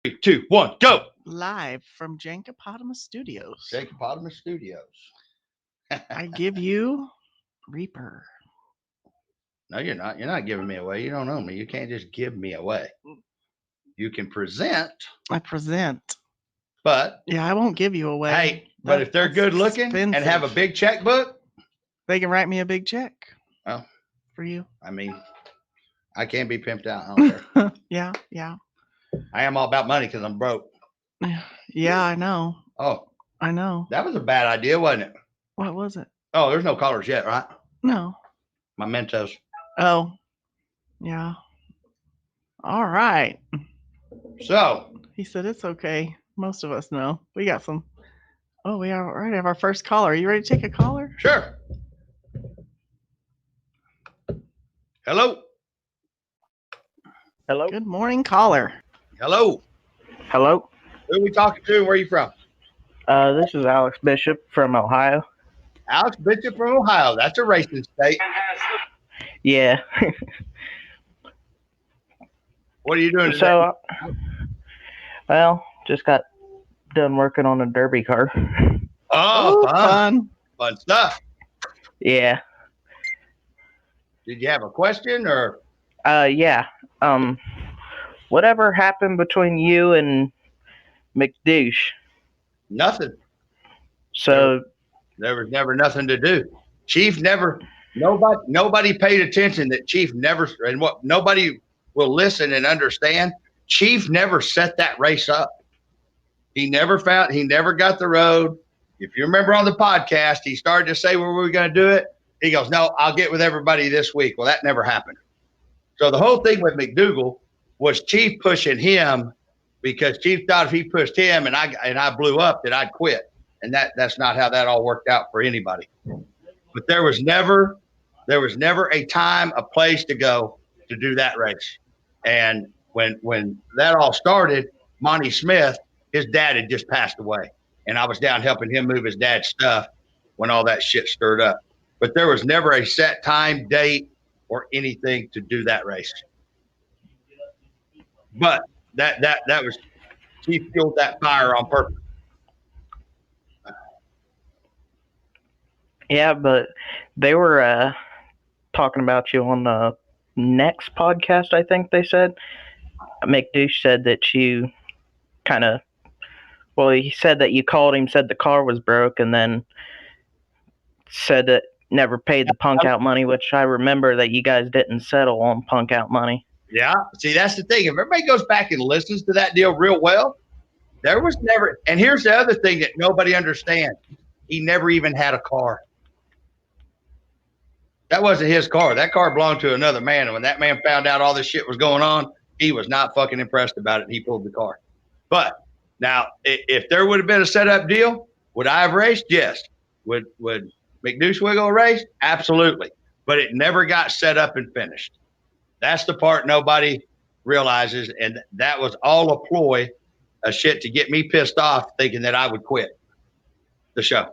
Three, two, one, go. Live from Jankopotamus Studios. Jankopotamus Studios. I give you Reaper. No, you're not. You're not giving me away. You don't know me. You can't just give me away. You can present, I present. but Yeah, I won't give you away. hey, but if they're That's good looking and have a expensive. big checkbook, They can write me a big check well, for you. I mean, I can't be pimped out. I don't care. Yeah. I am all about money because I'm broke. Yeah, I know. Oh, I know. that was a bad idea, wasn't it? What was it? Oh, there's no callers yet, right? No. My Mentos. Oh, yeah. All right. So, He said it's okay. Most of us know. We got some. Oh, we are right. Have our first caller. Are you ready to take a caller? sure. Hello. Hello? Good morning, caller. Hello. Hello? Who are we talking to and where are you from? This is Alex Bishop from Ohio. Alex Bishop from Ohio. That's a racing state. Yeah. What are you doing today? So, well, just got done working on a derby car. Oh, fun. fun. Fun stuff. Yeah. Did you have a question or? Yeah. Whatever happened between you and McDouche? Nothing. So, There was never nothing to do. Chief never, nobody paid attention that Chief never, and what nobody will listen and understand. Chief never set that race up. He never got the road. If you remember on the podcast, he started to say where we were going to do it. He goes, no, I'll get with everybody this week. Well, that never happened. So the whole thing with McDougal was Chief pushing him because Chief thought if he pushed him and I blew up that I'd quit. And that's not how that all worked out for anybody. But there was never a time, a place to go to do that race. And when that all started, Monty Smith, his dad had just passed away. And I was down helping him move his dad's stuff when all that shit stirred up. But there was never a set time, date, or anything to do that race. But that was Chief fueled that fire on purpose. yeah, but they were talking about you on the next podcast, I think they said. McDouche said that you kind of, well, he said that you called him, said the car was broke, and then said that never paid the punk out money, which I remember that you guys didn't settle on punk out money. Yeah. See, that's the thing. If everybody goes back and listens to that deal real well, there was never, and here's the other thing that nobody understands. He never even had a car. That wasn't his car. That car belonged to another man. And when that man found out all this shit was going on, he was not fucking impressed about it. He pulled the car. But now, if there would have been a setup deal, would I have raced? Yes. Would McDouche Wiggle race? Absolutely. But it never got set up and finished. That's the part nobody realizes. And that was all a ploy, a shit to get me pissed off thinking that I would quit the show.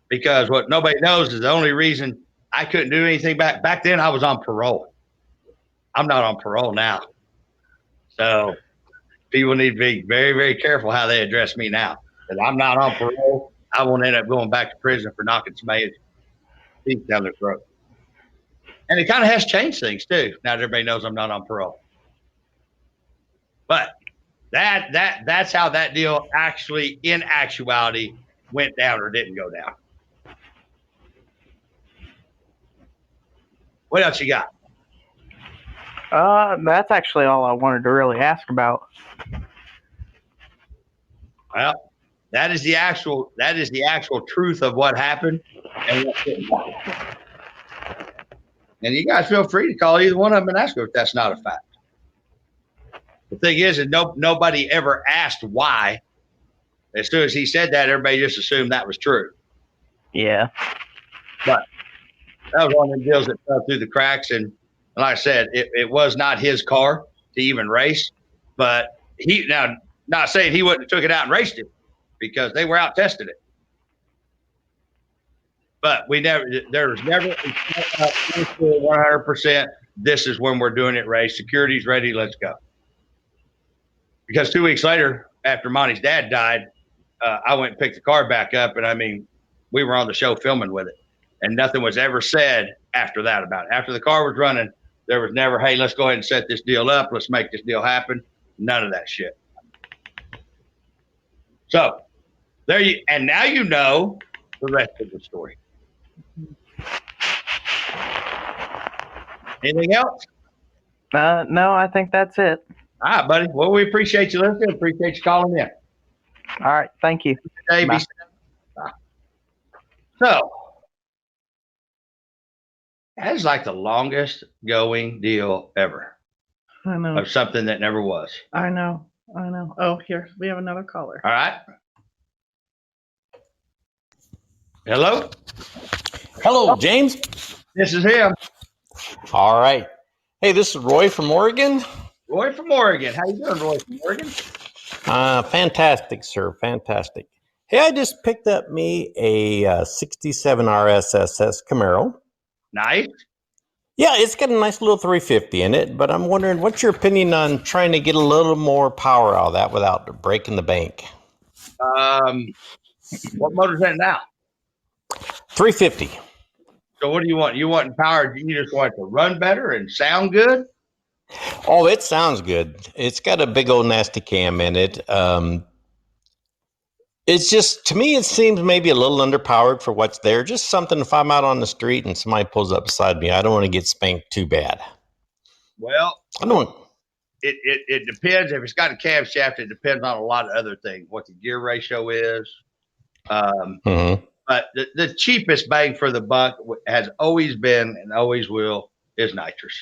Because what nobody knows is the only reason I couldn't do anything back then, I was on parole. I'm not on parole now. So people need to be very, very careful how they address me now. Because I'm not on parole. I won't end up going back to prison for knocking somebody's teeth down their throat. And it kind of has changed things too. Now that everybody knows I'm not on parole. But that's how that deal actually, in actuality, went down or didn't go down. What else you got? That's actually all I wanted to really ask about. Well, that is the actual truth of what happened. And you guys feel free to call either one of them and ask them if that's not a fact. The thing is nobody ever asked why. As soon as he said that, everybody just assumed that was true. Yeah. But that was one of the deals that fell through the cracks. And like I said, it was not his car to even race. But now, not saying he wouldn't have took it out and raced it because they were out testing it. But there was never 100%. This is when we're doing it race. Security's ready. Let's go. because 2 weeks later, after Monty's dad died, I went and picked the car back up, and I mean, we were on the show filming with it, and nothing was ever said after that about it. After the car was running, there was never, hey, let's go ahead and set this deal up. Let's make this deal happen. None of that shit. So there you, and now you know the rest of the story. Anything else? No, I think that's it. All right, buddy. Well, we appreciate you listening. Appreciate you calling in. All right. Thank you. Hey, Bye. Bye. So that is like the longest going deal ever I know. of something that never was. I know. Oh, here we have another caller. All right. Hello. Hello, James. This is him, All right. Hey, this is Roy from Oregon. Roy from Oregon. How you doing, Roy from Oregon? Fantastic, sir. Fantastic. Hey, I just picked up me a 67 RSSS Camaro. Nice. Yeah, it's got a nice little 350 in it, but I'm wondering what's your opinion on trying to get a little more power out of that without breaking the bank? What motor's that now? 350. So what do you want? You want power? You just want it to run better and sound good? Oh, it sounds good. It's got a big old nasty cam in it. It's just, to me, it seems maybe a little underpowered for what's there. Just something, if I'm out on the street and somebody pulls up beside me, I don't want to get spanked too bad. Well, I don't want. it depends. If it's got a camshaft, it depends on a lot of other things. What the gear ratio is. Mhm. But the cheapest bang for the buck has always been and always will is nitrous.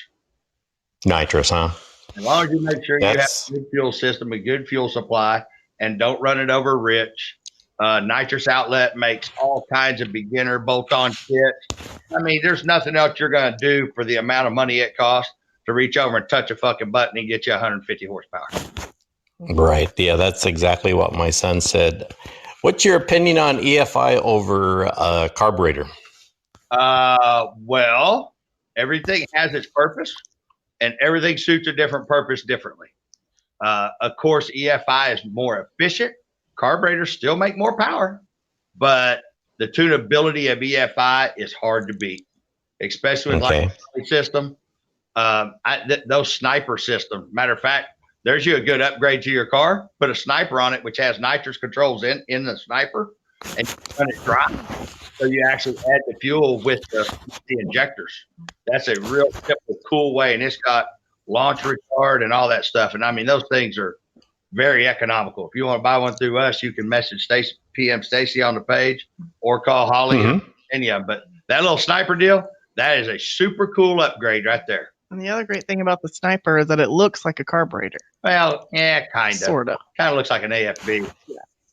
Nitrous, huh? As long as you make sure you have That's- a good fuel system, a good fuel supply, and don't run it over rich. Nitrous Outlet makes all kinds of beginner bolt-on kits. I mean, there's nothing else you're going to do for the amount of money it costs to reach over and touch a fucking button and get you 150 horsepower. Right. Yeah, that's exactly what my son said. What's your opinion on EFI over carburetor? Well, everything has its purpose, and everything suits a different purpose differently. Of course, EFI is more efficient. Carburetors still make more power, but the tunability of EFI is hard to beat, especially with Okay. like system. Those sniper systems. Matter of fact, there's you a good upgrade to your car. Put a sniper on it, which has nitrous controls in the sniper, and you run it dry. So you actually add the fuel with the injectors. That's a real simple, cool way, and it's got launch retard and all that stuff. And I mean, those things are very economical. If you want to buy one through us, you can message Stacy, PM Stacy on the page, or call Holly. Mhm. Any of them. But that little sniper deal, that is a super cool upgrade right there. And the other great thing about the sniper is that it looks like a carburetor. Well, yeah, kind of. Sort of. Kind of looks like an AFB.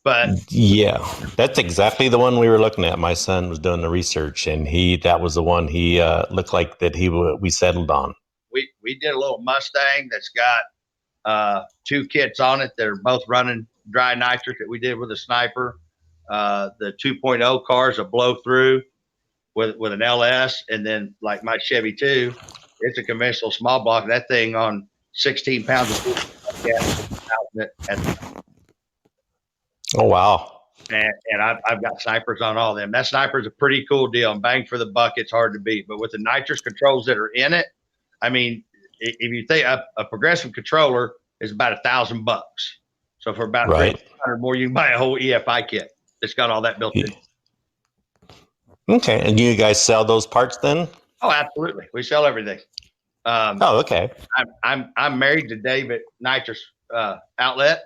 But Yeah, that's exactly the one we were looking at. My son was doing the research, and that was the one he looked like that we settled on. we did a little Mustang that's got 2 kits on it that are both running dry nitrous that we did with a sniper. The 2.0 car is a blow through with an LS, and then like my Chevy 2, it's a conventional small block. That thing on 16 pounds of gas. Oh, wow. And I've got snipers on all of them. That sniper is a pretty cool deal, and bang for the buck, it's hard to beat. But with the nitrous controls that are in it, I mean, if you think a progressive controller is about $1,000, so for about Right. $300 more, you can buy a whole EFI kit. It's got all that built in. Okay, and you guys sell those parts then? Oh, absolutely. We sell everything. Oh, okay. I'm married to David Nitrous Outlet.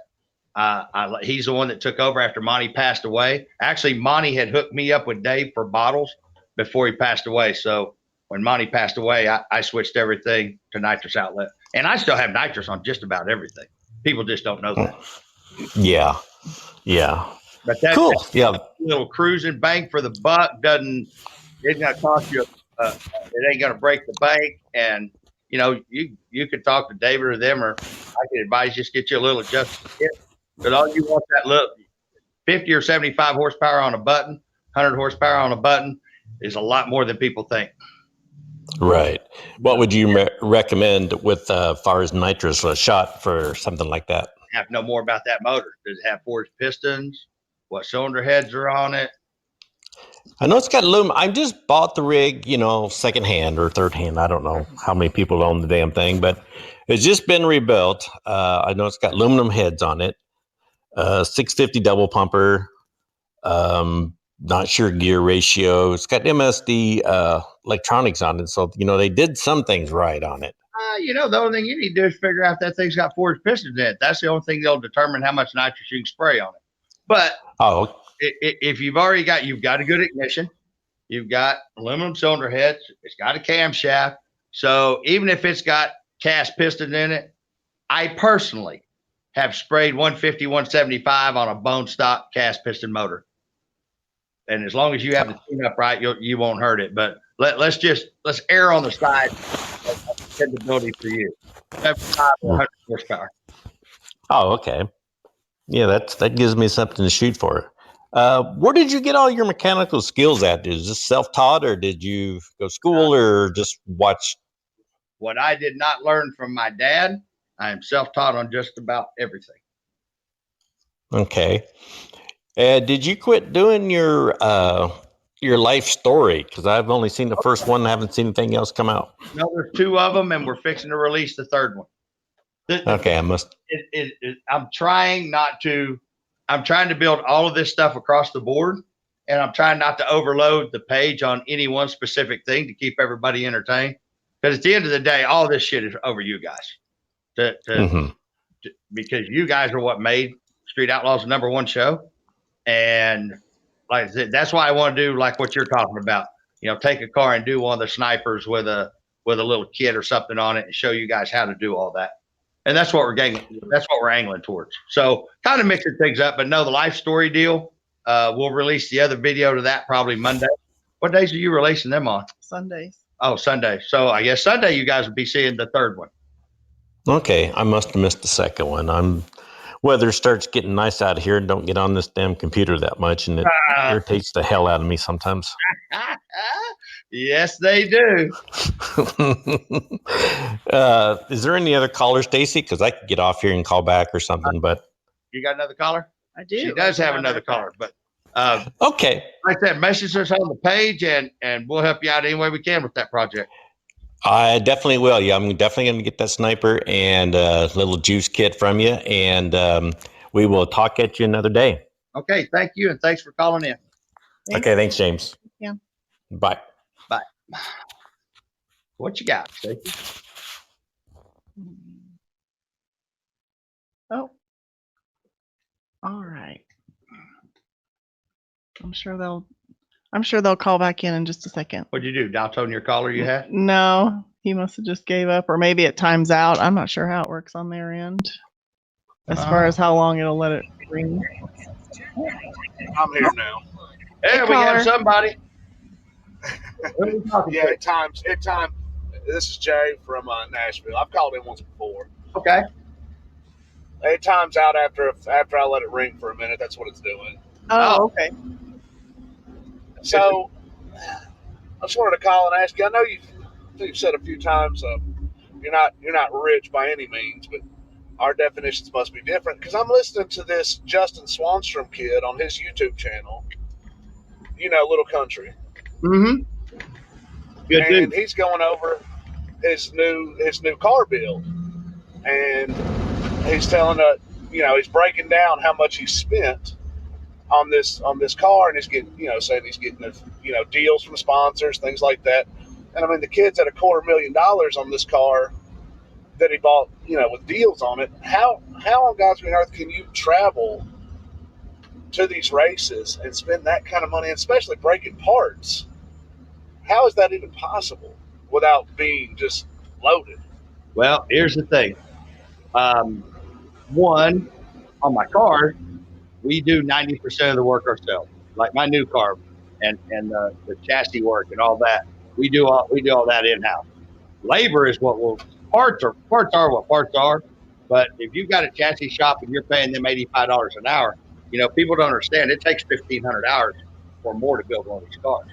He's the one that took over after Monty passed away. Actually, Monty had hooked me up with Dave for bottles before he passed away. So when Monty passed away, I switched everything to Nitrous Outlet. And I still have nitrous on just about everything. People just don't know that. Yeah. But that's Cool. Yeah. little cruising bang for the buck isn't going to cost you. It ain't going to break the bank. And, you know, you could talk to David or them, or I could advise just get you a little adjustment kit. But all you want that little 50 or 75 horsepower on a button, 100 horsepower on a button is a lot more than people think. Right. What would you recommend with far as nitrous shot for something like that? have to know more about that motor. Does it have forged pistons? What cylinder heads are on it? I know it's got aluminum. I just bought the rig, secondhand or third hand. I don't know how many people own the damn thing, but it's just been rebuilt. I know it's got aluminum heads on it, 650 double pumper, not sure gear ratio. It's got MSD electronics on it. So, they did some things right on it. The only thing you need to do is figure out if that thing's got forged pistons in it. That's the only thing that'll determine how much nitrous you can spray on it. But if you've got a good ignition, you've got aluminum cylinder heads, it's got a camshaft. So even if it's got cast pistons in it, I personally have sprayed 150, 175 on a bone stock cast piston motor. And as long as you have the tune up right, you won't hurt it. But let's err on the side of dependability for you. 75 or 100 horsepower. Oh, okay. Yeah, that gives me something to shoot for. Where did you get all your mechanical skills at? Is this self-taught, or did you go to school, or just watch? What I did not learn from my dad, I am self-taught on just about everything. Okay. Did you quit doing your life story? Because I've only seen the first one. I haven't seen anything else come out. No, there's 2 of them, and we're fixing to release the 3rd one. Okay, I'm trying to build all of this stuff across the board, and I'm trying not to overload the page on any one specific thing to keep everybody entertained. Because at the end of the day, all this shit is over you guys. Because you guys are what made Street Outlaws the #1 show. And like I said, that's why I want to do like what you're talking about. Take a car and do one of the snipers with a little kid or something on it and show you guys how to do all that. And that's what we're angling towards. So kind of mixing things up, but no, the life story deal, we'll release the other video to that probably Monday. What days are you releasing them on? Sundays. Oh, Sunday. So I guess Sunday you guys will be seeing the 3rd one. Okay, I must have missed the 2nd one. Weather starts getting nice out here and don't get on this damn computer that much, and it irritates the hell out of me sometimes. Yes, they do. Is there any other caller, Stacy? Because I could get off here and call back or something, but You got another caller? I do. She does have another caller, but okay. like I said, message us on the page and we'll help you out any way we can with that project. I definitely will. Yeah, I'm definitely going to get that sniper and a little juice kit from you, and we will talk at you another day. Okay, thank you, and thanks for calling in. Okay, thanks, James. Yeah. Bye. Bye. What you got, Stacey? Oh. All right. I'm sure they'll call back in just a second. What'd you do? Dial tone your caller you had? No, he must have just gave up, or maybe it times out. I'm not sure how it works on their end as far as how long it'll let it ring. I'm here now. Hey, we caller. have somebody. Who are we talking Yeah, to? it times. This is Jay from Nashville. I've called in once before. Okay. It times out after I let it ring for a minute. That's what it's doing. Oh, okay. So I just wanted to call and ask you. I know you've said a few times you're not rich by any means, but our definitions must be different. Because I'm listening to this Justin Swanstrom kid on his YouTube channel. Little Country. Mm-hmm. Good And dude. he's going over his new car build, and he's telling he's breaking down how much he spent on this car, and he's getting saying he's getting deals from sponsors, things like that. And I mean, the kid's at $250,000 on this car that he bought with deals on it. How on God's green earth can you travel to these races and spend that kind of money, and especially breaking parts? How is that even possible without being just loaded? Well, here's the thing. One, on my car, we do 90% of the work ourselves. Like my new car and the chassis work and all that. We do all that in-house. Labor is parts are what parts are. But if you've got a chassis shop and you're paying them $85 an hour, people don't understand. It takes 1,500 hours or more to build one of these cars.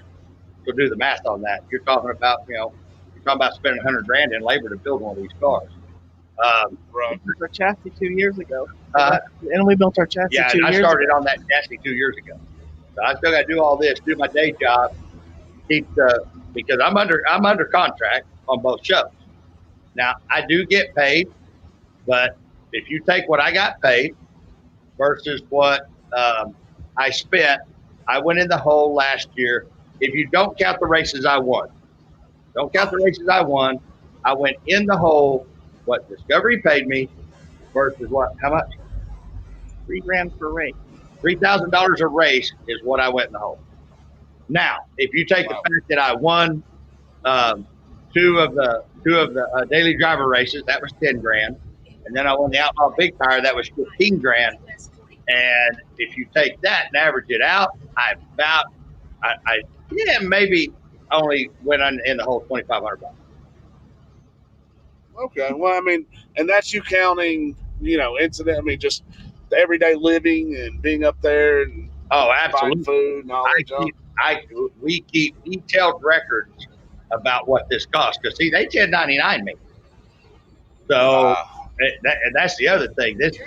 So do the math on that. You're talking about spending $100,000 in labor to build one of these cars. Right. We built our chassis 2 years ago. Uh, And we built our chassis yeah, 2 and I years started ago. on that chassis 2 years ago. So I still got to do all this, do my day job, keep because I'm under contract on both shows. Now I do get paid, but if you take what I got paid versus what I spent, I went in the hole last year. If you don't count the races I won, I went in the hole what Discovery paid me versus what? How much? $3,000 per race. $3,000 a race is what I went in the hole. Now, if you take the fact that I won two of the daily driver races, that was 10 grand, and then I won the Outlaw Big Tire, that was 15 grand. And if you take that and average it out, I maybe only went in the hole $2,500. Okay. Well, I mean, and that's you counting, incident. I mean, just the everyday living and being up there and Oh, buying absolutely. food and all that junk. We keep detailed records about what this costs because see, they 1099 me. So and that's the other thing. This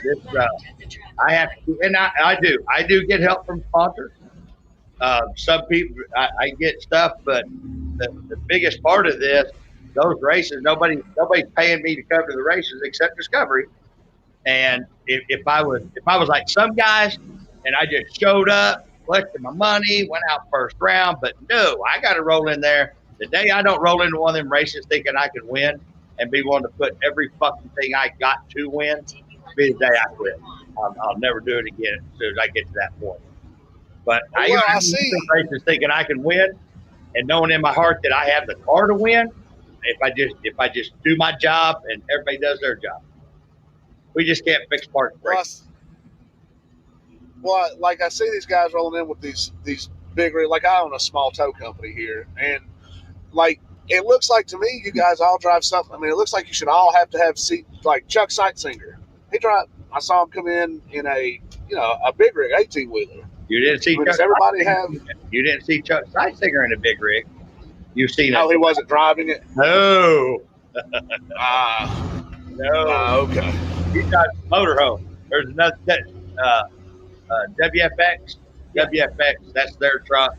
I have to, and I do get help from sponsors. Some people I get stuff, but the biggest part of this, those races, nobody's paying me to cover the races except Discovery. And if I was like some guys, and I just showed up, collected my money, went out first round, but no, I got to roll in there. The day I don't roll into one of them races thinking I can win and be willing to put every fucking thing I got to win, be the day I quit. I'll never do it again as soon as I get to that point. But I see races thinking I can win, and knowing in my heart that I have the car to win. If I just do my job and everybody does their job, we just can't fix parts. Well, like I see these guys rolling in with these big, like I own a small tow company here, and like it looks like to me, you guys all drive something. I mean, it looks like you should all have to have seat. Like Chuck Sightsinger, I saw him come in a big rig 18-wheeler. You didn't see. Does everybody have? You didn't see Chuck Sightsinger in a big rig. You've seen it. Oh, he wasn't driving it. No. No. Okay. He's got a motorhome. There's another WFX. WFX. That's their truck,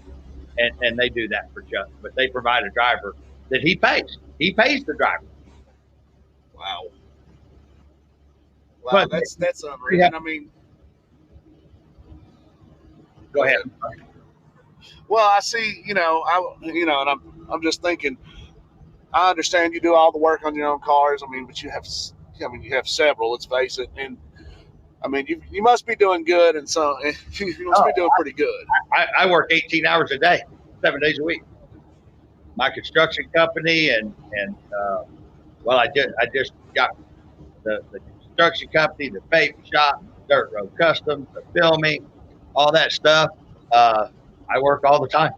and they do that for Chuck. But they provide a driver that he pays. He pays the driver. Wow. Wow, that's unreal. Yeah. And I mean, go ahead. Well, I see. And I'm just thinking. I understand you do all the work on your own cars. I mean, but you have several. Let's face it. And I mean, you must be doing good, and so you must be doing pretty good. I work 18 hours a day, 7 days a week. My construction company, and I just got the construction company, the vape shop, Dirt Road Customs, the filming, all that stuff. I work all the time.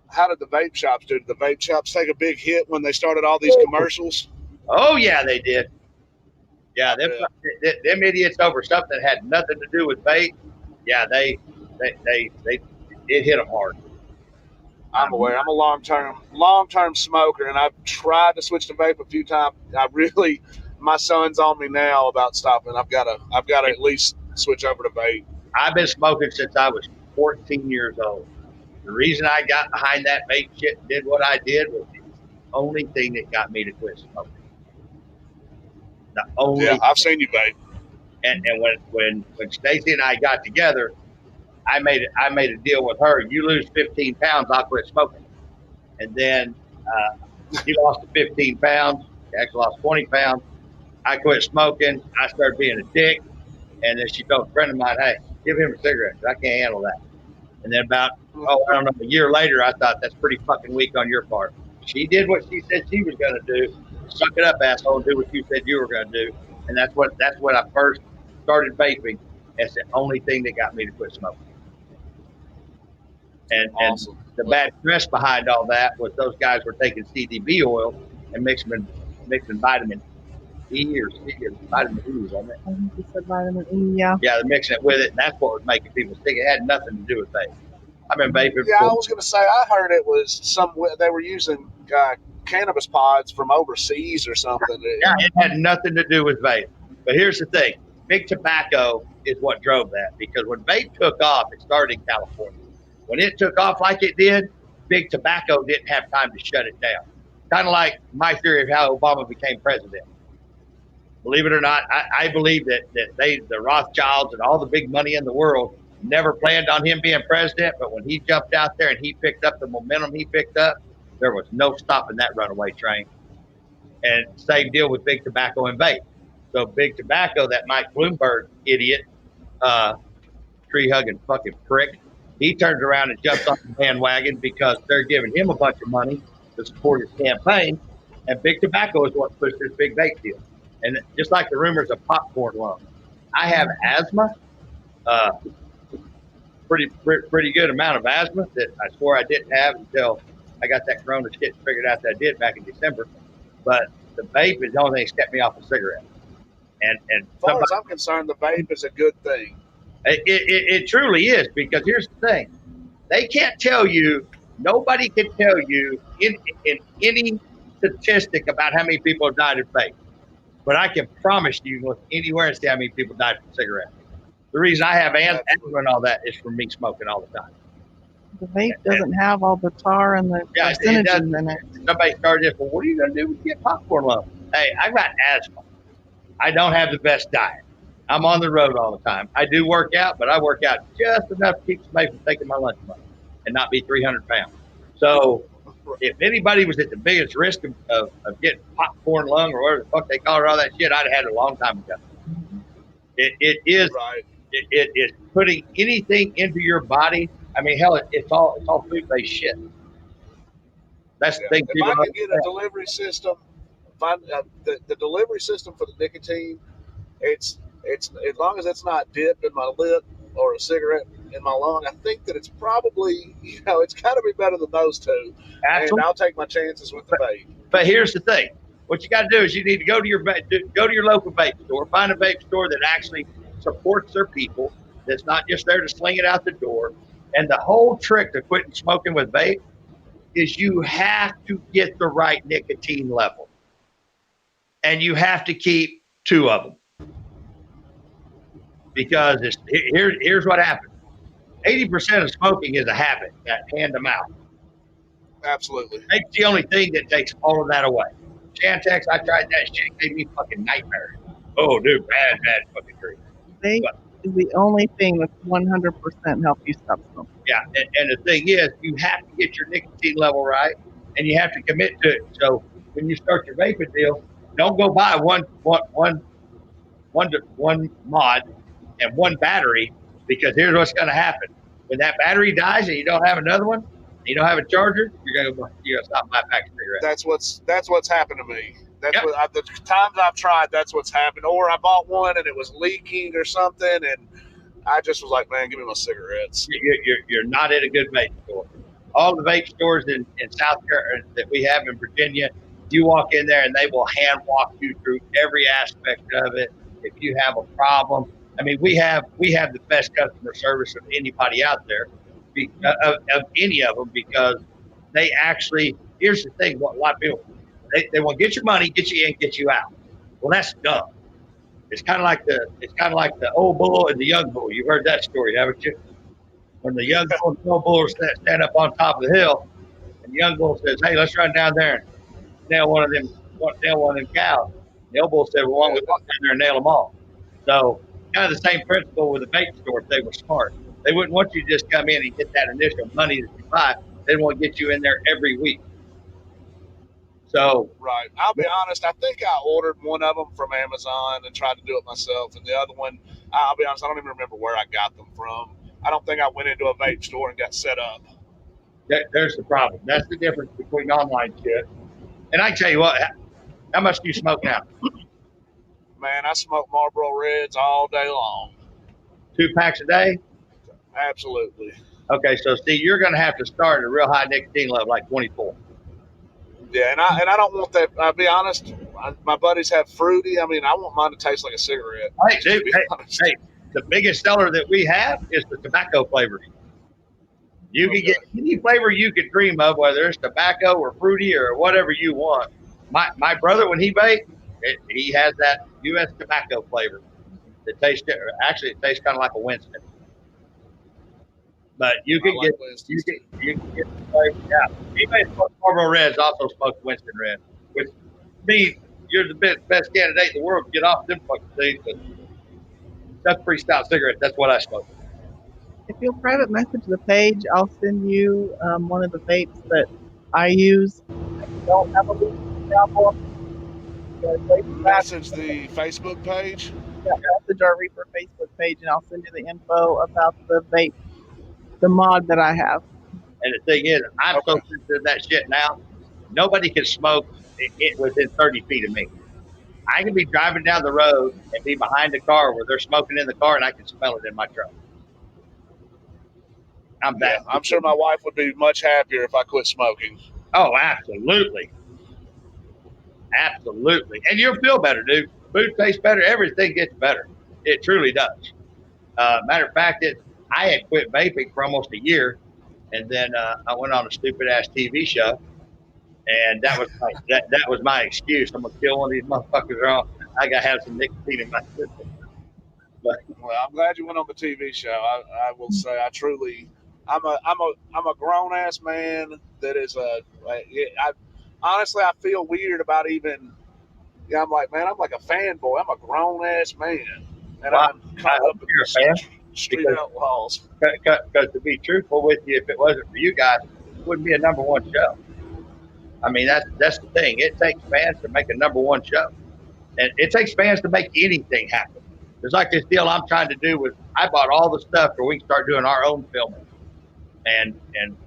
How did the vape shops do? Did the vape shops take a big hit when they started all these commercials? Oh yeah, they did. Yeah, them idiots over something that had nothing to do with vape. Yeah, it hit them hard. I'm aware. I'm a long-term smoker, and I've tried to switch to vape a few times. My son's on me now about stopping. I've got to at least switch over to vape. I've been smoking since I was 14 years old. The reason I got behind that vape shit and did what I did was the only thing that got me to quit smoking. I've seen you vape. And when Stacy and I got together, I made a deal with her. You lose 15 pounds, I'll quit smoking. And then she lost 15 pounds. She actually lost 20 pounds. I quit smoking. I started being a dick. And then she told a friend of mine, hey, give him a cigarette. I can't handle that. And then about, a year later, I thought that's pretty fucking weak on your part. She did what she said she was going to do. Suck it up, asshole, and do what you said you were going to do. And that's when I first started vaping. That's the only thing that got me to quit smoking. And the bad press behind all that was those guys were taking CDB oil and mixing vitamin E or C or vitamin E, wasn't it? I think you said vitamin E, yeah. Yeah, they're mixing it with it, and that's what was making people sick. It had nothing to do with vape. I've been vaping. Yeah, I for, was going to say, I heard it was they were using cannabis pods from overseas or something. yeah, it had nothing to do with vape. But here's the thing: big tobacco is what drove that. Because when vape took off, it started in California. When it took off like it did, big tobacco didn't have time to shut it down. Kind of like my theory of how Obama became president. Believe it or not, I believe that the Rothschilds and all the big money in the world never planned on him being president. But when he jumped out there and he picked up the momentum he picked up, there was no stopping that runaway train. And same deal with big tobacco and vape. So big tobacco, that Mike Bloomberg idiot, tree hugging fucking prick, he turns around and jumps on the bandwagon because they're giving him a bunch of money to support his campaign. And big tobacco is what pushed this big vape deal. And just like the rumors of popcorn lung, I have asthma, pretty good amount of asthma that I swore I didn't have until I got that corona shit figured out that I did back in December. But the vape is the only thing that kept me off of cigarettes. And as far as I'm concerned, the vape is a good thing. It truly is, because here's the thing. They can't tell you, nobody can tell you in any statistic about how many people have died of vape. But I can promise you, look anywhere and see how many people died from cigarettes. The reason I have asthma and all that is from me smoking all the time. The vape doesn't have all the tar and the percentages in it. Somebody started this, well, what are you going to do when you get popcorn lung? Hey, I got asthma. I don't have the best diet. I'm on the road all the time. I do work out, but I work out just enough to keep somebody from taking my lunch money and not be 300 pounds. So if anybody was at the biggest risk of getting popcorn lung or whatever the fuck they call it, all that shit, I'd have had it a long time ago. It is right. It is putting anything into your body. I mean, hell, it's all food-based shit. That's the thing. If I can get a delivery system, the delivery system for the nicotine, it's as long as it's not dipped in my lip or a cigarette in my lung, I think that it's probably, it's got to be better than those two. Absolutely. And I'll take my chances with the vape. But here's the thing: what you got to do is you need to go to your local vape store, find a vape store that actually supports their people, that's not just there to sling it out the door. And the whole trick to quitting smoking with vape is you have to get the right nicotine level, and you have to keep 2 of them, because here's what happens. 80% of smoking is a habit, that hand to mouth. Absolutely. It's the only thing that takes all of that away. Chantix, I tried that shit, gave me fucking nightmares. Oh, dude, bad fucking treat. Vape is the only thing that's 100% help you stop smoking. Yeah, and the thing is, you have to get your nicotine level right, and you have to commit to it. So when you start your vaping deal, don't go buy one mod and one battery, because here's what's going to happen: when that battery dies and you don't have another one, you don't have a charger, you're gonna stop buying pack of cigarettes. That's what's happened to me. That's what the times I've tried. That's what's happened. Or I bought one and it was leaking or something, and I just was like, man, give me my cigarettes. You're not at a good vape store. All the vape stores in South Carolina that we have in Virginia, you walk in there and they will hand walk you through every aspect of it. If you have a problem, I mean, we have the best customer service of anybody out there, of any of them, because they actually. Here's the thing: what a lot of people they want to get your money, get you in, get you out. Well, that's dumb. It's kind of like the old bull and the young bull. You've heard that story, haven't you? When the young bull and the old bull stand up on top of the hill, and the young bull says, "Hey, let's run down there and nail one of them cows." The old bull said, "Well, why don't we walk down there and nail them all?" So, kind of the same principle with the vape store. If they were smart, they wouldn't want you to just come in and get that initial money that you buy. They'd want to get you in there every week. So, right. I'll be honest. I think I ordered one of them from Amazon and tried to do it myself, and the other one, I'll be honest, I don't even remember where I got them from. I don't think I went into a vape store and got set up. There's the problem. That's the difference between online shit. And I tell you what, how much do you smoke now? Man, I smoke Marlboro Reds all day long. 2 packs a day? Absolutely. Okay, so see, you're going to have to start at a real high nicotine level, like 24. Yeah, and I don't want that. I'll be honest. My buddies have fruity. I mean, I want mine to taste like a cigarette. Hey, dude, hey, the biggest seller that we have is the tobacco flavors. You can get any flavor you could dream of, whether it's tobacco or fruity or whatever you want. My brother, when he baked, he has that U.S. tobacco flavor. It tastes actually it tastes kind of like a Winston. But you can like get Winston's you can get the flavor. Yeah, anybody that smokes Marlboro Reds also smokes Winston Red, which to me, you're the best candidate in the world to get off them fucking things. But that's pretty stout cigarette. That's what I smoke. If you'll private message the page, I'll send you one of the vapes that I use. I don't have a link for Message the Facebook page. Yeah, message our Reaper Facebook page, and I'll send you the info about the vape, the mod that I have. And the thing is, I'm so sensitive to that shit now. Nobody can smoke it within 30 feet of me. I can be driving down the road and be behind a car where they're smoking in the car, and I can smell it in my truck. I'm sure my wife would be much happier if I quit smoking. Oh, absolutely. Absolutely. And you'll feel better, dude. Food tastes better. Everything gets better. It truly does. Matter of fact, I had quit vaping for almost a year, and then I went on a stupid ass TV show, and that was my excuse. I'm gonna kill one of these motherfuckers. I gotta have some nicotine in my system. But well, I'm glad you went on the TV show. I will say I'm a grown ass man that is honestly I feel weird about even. Yeah, I'm like, man, I'm like a fanboy. I'm a grown ass man, and I'm caught up in you're a fan. Street Outlaws. Because to be truthful with you, if it wasn't for you guys, it wouldn't be a number one show. I mean, that's the thing. It takes fans to make a number one show, and it takes fans to make anything happen. It's like this deal I'm trying to do with. I bought all the stuff where we can start doing our own filming, and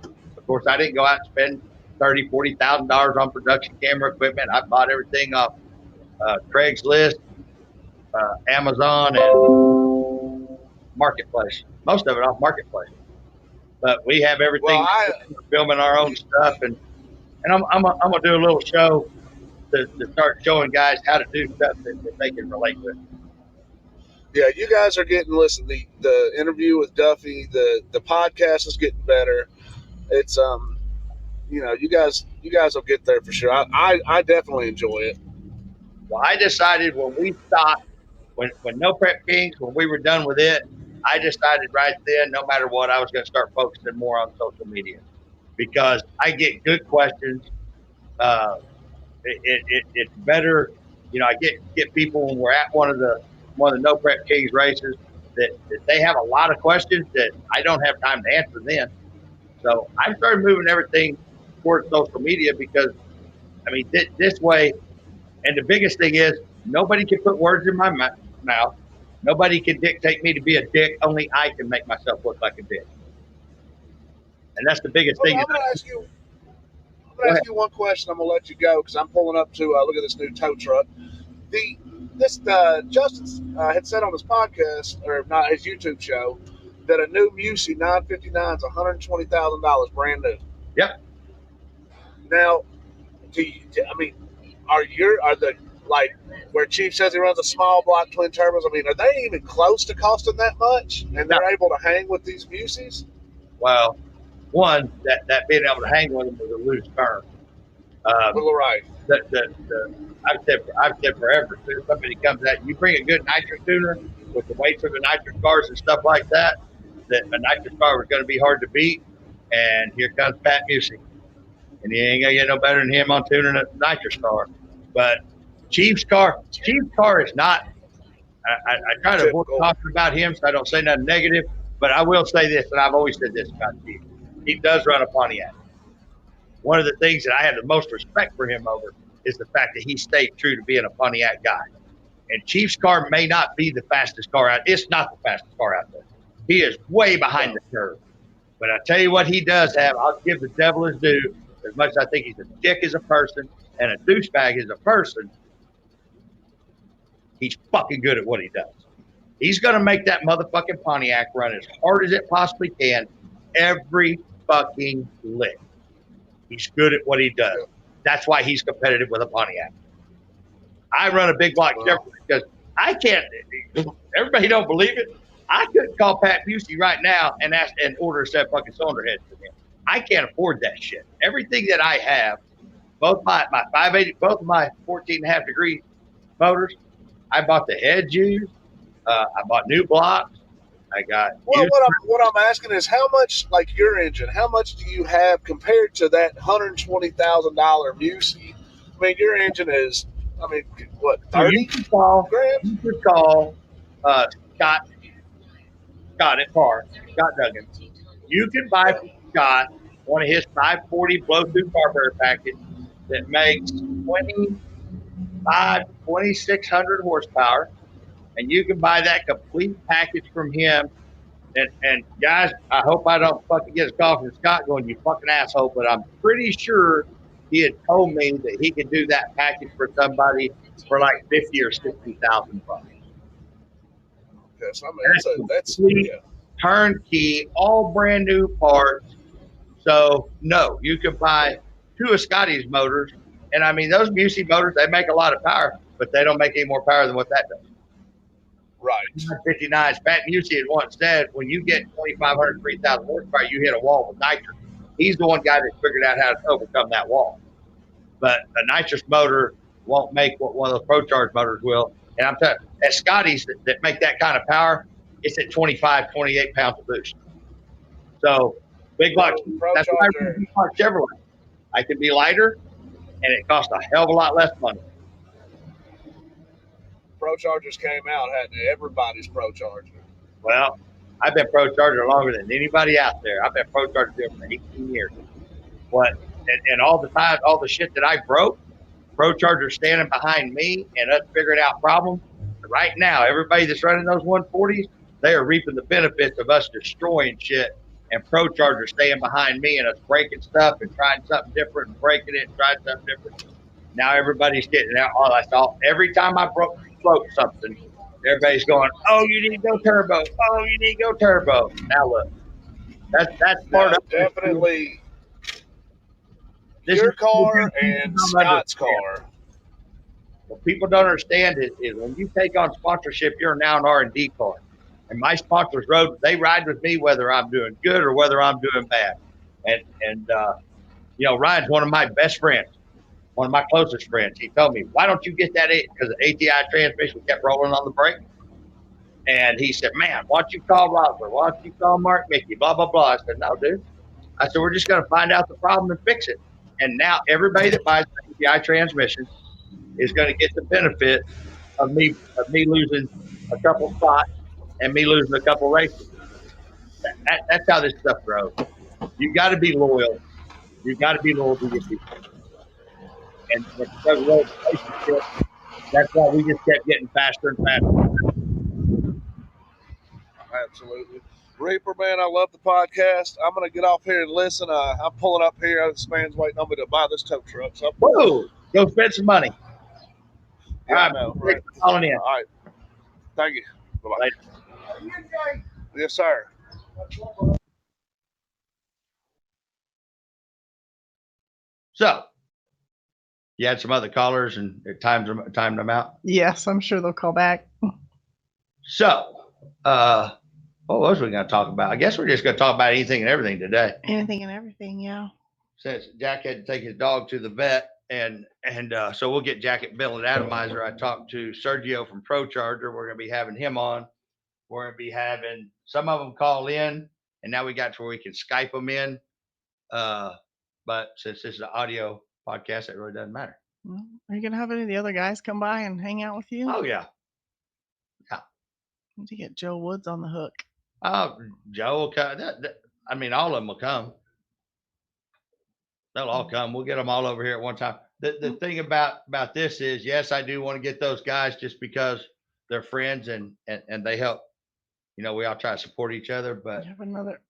of course I didn't go out and spend $30,000-$40,000 on production camera equipment. I bought everything off Craigslist, Amazon, and Marketplace. Most of it off Marketplace. But we have everything filming our own stuff, and I'm gonna do a little show to start showing guys how to do stuff that they can relate with. Yeah, you guys are getting the interview with Duffy, the podcast is getting better. It's you guys will get there for sure. I definitely enjoy it. Well, I decided when we stopped, when No Prep Kings, when we were done with it, I decided right then, no matter what, I was going to start focusing more on social media because I get good questions. It's better, I get people when we're at one of the No Prep Kings races that they have a lot of questions that I don't have time to answer then. So I started moving everything towards social media because, I mean, this way. And the biggest thing is nobody can put words in my mouth. Nobody can dictate me to be a dick. Only I can make myself look like a dick. And that's the biggest thing. I'm going to ask you one question. I'm going to let you go because I'm pulling up to look at this new tow truck. Justin had said on his podcast, or not his YouTube show, that a new Musi 959 is $120,000 brand new. Yep. Now, are the where Chief says he runs a small block twin turbos? I mean, are they even close to costing that much? And they're able to hang with these Musis? Well, one that being able to hang with them is a loose term. Right. I've said forever. If somebody comes at you, bring a good nitrous tuner with the weights of the nitrous cars and stuff like that. That a nitrous car was going to be hard to beat. And here comes Pat Musi. And he ain't gonna get no better than him on tuning a nitrous car. But Chief's car is not. I try to avoid talking about him so I don't say nothing negative. But I will say this, and I've always said this about Chief. He does run a Pontiac. One of the things that I have the most respect for him over is the fact that he stayed true to being a Pontiac guy. And Chief's car may not be the fastest car out. It's not the fastest car out there. He is way behind the curve. But I tell you what he does have. I'll give the devil his due. As much as I think he's a dick as a person and a douchebag as a person, he's fucking good at what he does. He's going to make that motherfucking Pontiac run as hard as it possibly can every fucking lick. He's good at what he does. That's why he's competitive with a Pontiac. I run a big block Chevrolet because I can't. Everybody don't believe it. I couldn't call Pat Busey right now and order a set fucking cylinder head from him. I can't afford that shit. Everything that I have, both my 580, both of my 14.5 degree motors, I bought the heads used. I bought new blocks. I got Well, used. what I'm asking is how much, like your engine, how much do you have compared to that $120,000 Musi? I mean, your engine is, I mean, what, So 30 you could call, grand? you could call Scott at Park, Scott Duggan. You can buy Yeah. from Scott one of his 540 blow through carburetor package that makes 2,600 horsepower, and you can buy that complete package from him. And guys, I hope I don't fucking get a call from Scott going, you fucking asshole, but I'm pretty sure he had told me that he could do that package for somebody for like 50 or 60,000 bucks. Yes, I mean, that's Complete, yeah. turnkey, all brand new parts. So no, you could buy two of Scotty's motors, and I mean those Busey motors, they make a lot of power, but they don't make any more power than what that does. Right. 59s. Pat Busey had once said, when you get 2,500, 3,000 horsepower, you hit a wall with nitrous. He's the one guy that figured out how to overcome that wall. But a nitrous motor won't make what one of those ProCharge motors will. And I'm telling you, at Scotty's that make that kind of power, it's at 25, 28 pounds of boost. So big block. That's why I run big block Chevrolet. I can be lighter, and it costs a hell of a lot less money. Pro Chargers came out, hadn't they? Everybody's Pro Charger. Well, I've been Pro Charger longer than anybody out there. I've been Pro Charger for 18 years. What? And all the time, all the shit that I broke, Pro Charger standing behind me and us figuring out problems. Right now, everybody that's running those 140s, they are reaping the benefits of us destroying shit, and Pro Charger staying behind me and us breaking stuff and trying something different and breaking it and trying something different. Now everybody's getting out. Oh, that's all. Every time I broke something, everybody's going, "Oh, you need to go turbo. Oh, you need to go turbo." Now look, that's part of definitely. This Your is car and Scott's car. What people don't understand is when you take on sponsorship, you're now an R&D car. And my sponsors they ride with me whether I'm doing good or whether I'm doing bad. And you know, Ryan's one of my best friends, one of my closest friends. He told me, "Why don't you get that?" Because the ATI transmission kept rolling on the brake. And he said, "Man, why don't you call Rosler? Why don't you call Mark Mickey? Blah, blah, blah." I said, "No, dude." I said, "We're just going to find out the problem and fix it." And now everybody that buys the ATI transmission is going to get the benefit of me losing a couple spots and me losing a couple races. That's how this stuff grows. You got to be loyal. You got to be loyal to your people. And because of those relationships, that's why we just kept getting faster and faster. Absolutely. Reaper, man, I love the podcast. I'm going to get off here and listen. I'm pulling up here. This man's waiting on me to buy this tow truck. So whoa, go spend some money. Yeah, All right, I know. thanks Right. for calling in. All right. Thank you. Bye-bye. Later. Yes, sir. So, you had some other callers and it timed them out. Yes, I'm sure they'll call back. So, what was we going to talk about? I guess we're just going to talk about anything and everything today. Anything and everything, yeah. Since Jack had to take his dog to the vet, and so we'll get Jack at Bill and Atomizer. I talked to Sergio from Pro Charger. We're going to be having him on. We're going to be having some of them call in, and now we got to where we can Skype them in. But since this is an audio podcast, it really doesn't matter. Well, are you going to have any of the other guys come by and hang out with you? Oh, yeah. Need to get Joe Woods on the hook. Oh, Joe will come. I mean, all of them will come. They'll all come. We'll get them all over here at one time. The thing about this is, yes, I do want to get those guys just because they're friends and they help. You know, we all try to support each other, but You have another,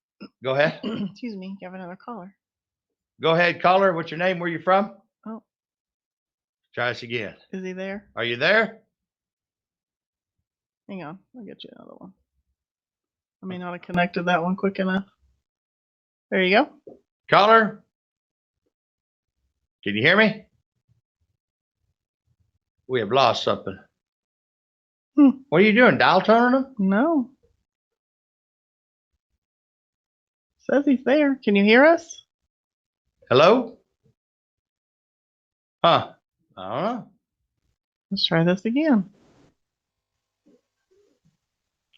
go ahead. excuse me, you have another caller. Go ahead, caller. What's your name? Where you from? Oh. Try us again. Is he there? Are you there? Hang on, I'll get you another one. I may not have connected that one quick enough. There you go. Caller? Can you hear me? We have lost something. What are you doing? Dial toning them? No. Says he's there. Can you hear us? Hello? Huh? I don't know. Let's try this again.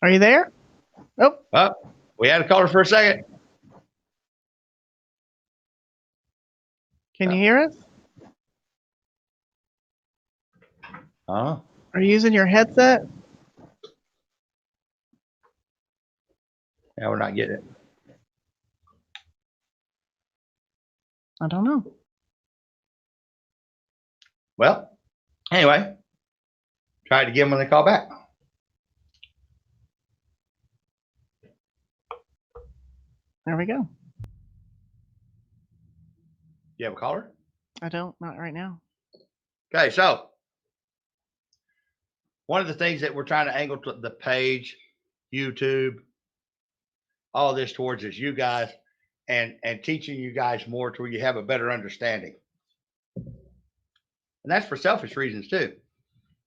Are you there? Oh, Oh, we had a caller for a second. can you hear us? Oh, Are you using your headset? yeah, we're not getting it. I don't know. Well, anyway, tried to give them when they call back. There we go. You have a caller? I don't, not right now. Okay, so one of the things that we're trying to angle to the page, YouTube, all this towards is you guys and teaching you guys more to where you have a better understanding. And that's for selfish reasons too.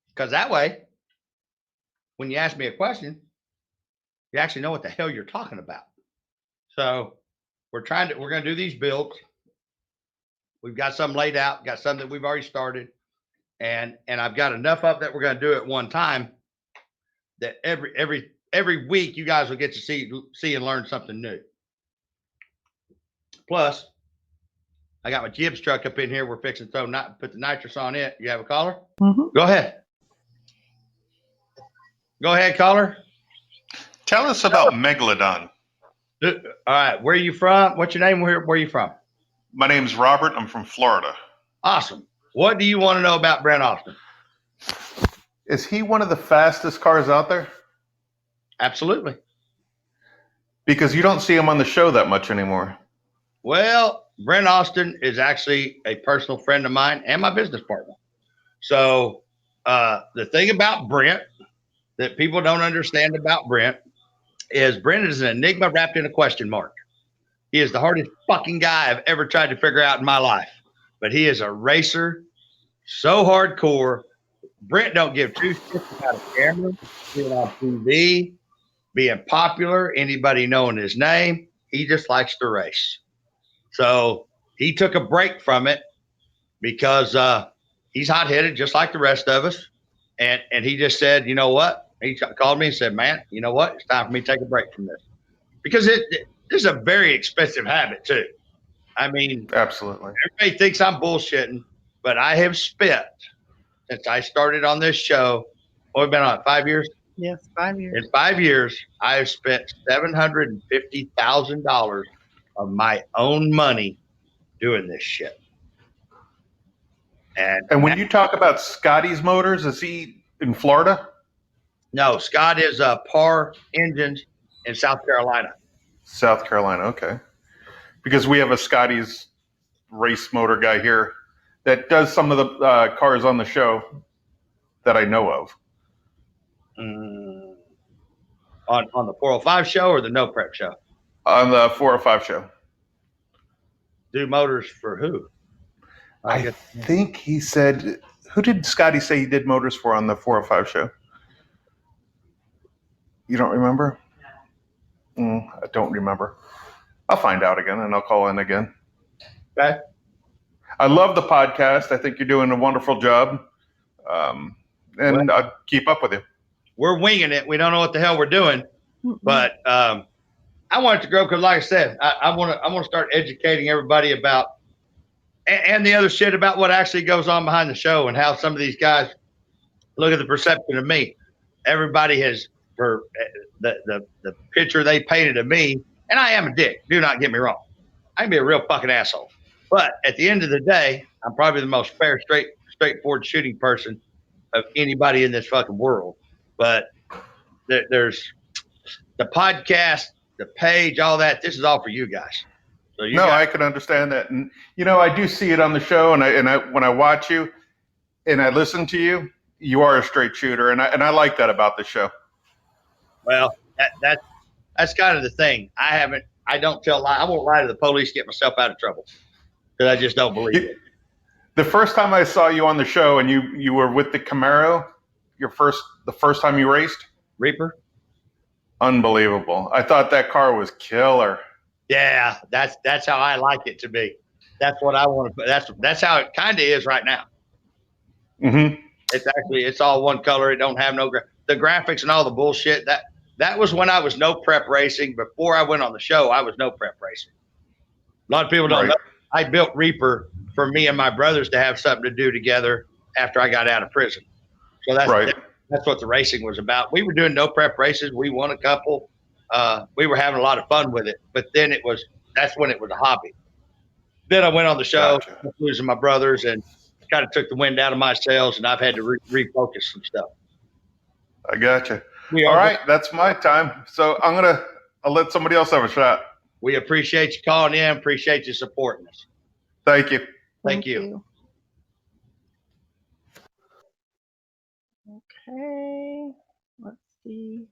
Because that way, when you ask me a question, you actually know what the hell you're talking about. So we're going to do these builds. We've got some laid out, got some that we've already started. And I've got enough of that we're going to do at one time that every week you guys will get to see and learn something new. Plus, I got my Gibbs truck up in here. We're fixing to put the nitrous on it. You have a caller? Mm-hmm. Go ahead. Go ahead, caller. Tell us about Megalodon. All right. Where are you from? What's your name? Where are you from? My name's Robert. I'm from Florida. Awesome. What do you want to know about Brent Austin? Is he one of the fastest cars out there? Absolutely. Because you don't see him on the show that much anymore. Well, Brent Austin is actually a personal friend of mine and my business partner. So the thing about Brent that people don't understand about Brent is Brent is an enigma wrapped in a question mark. He is the hardest fucking guy I've ever tried to figure out in my life. But he is a racer, so hardcore. Brent don't give two shits about a camera, being on TV, being popular, anybody knowing his name. He just likes to race. So he took a break from it because he's hot-headed just like the rest of us. And he just said, you know what? He called me and said, man, you know what? It's time for me to take a break from this. Because this is a very expensive habit, too. I mean, Absolutely. everybody thinks I'm bullshitting, but I have spent, since I started on this show, what have been on 5 years? Yes, 5 years. In 5 years, I have spent $750,000 of my own money doing this shit. And when you talk about Scotty's Motors, is he in Florida? No, Scott is Par Engines in South Carolina. South Carolina, okay. Because we have a Scotty's race motor guy here that does some of the cars on the show that I know of. On the 405 show or the No Prep show? On the 405 show. Do motors for who? I think he said, who did Scotty say he did motors for on the 405 show? You don't remember? I don't remember. I'll find out again and I'll call in again. Okay. I love the podcast. I think you're doing a wonderful job. And I'll keep up with you. We're winging it. We don't know what the hell we're doing, but I want it to grow because, like I said, I want to start educating everybody about and the other shit about what actually goes on behind the show and how some of these guys look at the perception of me. Everybody has for the picture they painted of me, and I am a dick. Do not get me wrong. I can be a real fucking asshole, but at the end of the day, I'm probably the most fair, straightforward shooting person of anybody in this fucking world. But there's the podcast, the page, all that. This is all for you guys. So I can understand that, and I do see it on the show, and I when I watch you, and I listen to you, you are a straight shooter, and I like that about the show. Well, that's kind of the thing. I don't tell lie. I won't lie to the police to get myself out of trouble because I just don't believe it. The first time I saw you on the show, and you were with the Camaro, the first time you raced, Reaper. Unbelievable. I thought that car was killer. Yeah, that's how I like it to be. That's what I want to put. That's how it kind of is right now. Mm-hmm. It's all one color. It don't have the graphics and all the bullshit. That was when I was no prep racing. Before I went on the show, I was no prep racing. A lot of people don't know. I built Reaper for me and my brothers to have something to do together after I got out of prison. So that's what the racing was about. We were doing no prep races. We won a couple. We were having a lot of fun with it. But then that's when it was a hobby. Then I went on the show, losing my brothers, and kind of took the wind out of my sails, and I've had to refocus some stuff. I gotcha. All right, that's my time. So I'll let somebody else have a shot. We appreciate you calling in. Appreciate you supporting us. Thank you. Thank you. Okay. Let's see.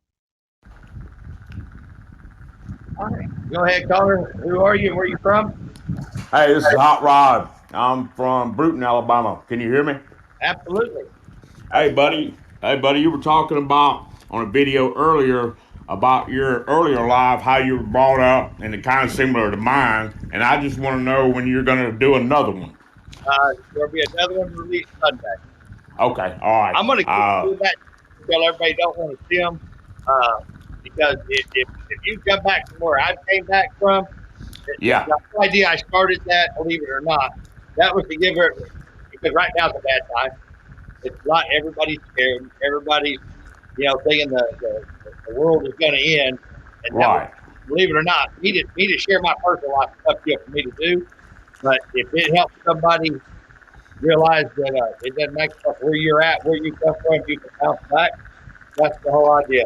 All right. Go ahead, caller. Who are you? Where are you from? Hey, this is Hot Rod. I'm from Bruton, Alabama. Can you hear me? Absolutely. Hey, buddy. You were talking about on a video earlier about your earlier life, how you were brought up, and it kind of similar to mine. And I just want to know when you're going to do another one. There'll be another one released Sunday. Okay, all right. I'm going to do that to tell everybody don't want to see them. Because if you come back from where I came back from, yeah, the idea I started that, believe it or not, that was to give her, because right now it's a bad time. It's not, everybody's scared. Everybody's, thinking the world is going to end. And right. Believe it or not, me to share my personal life is tough deal for me to do. But if it helps somebody realize that it doesn't make sense where you're at, where you come from, you can bounce back. That's the whole idea.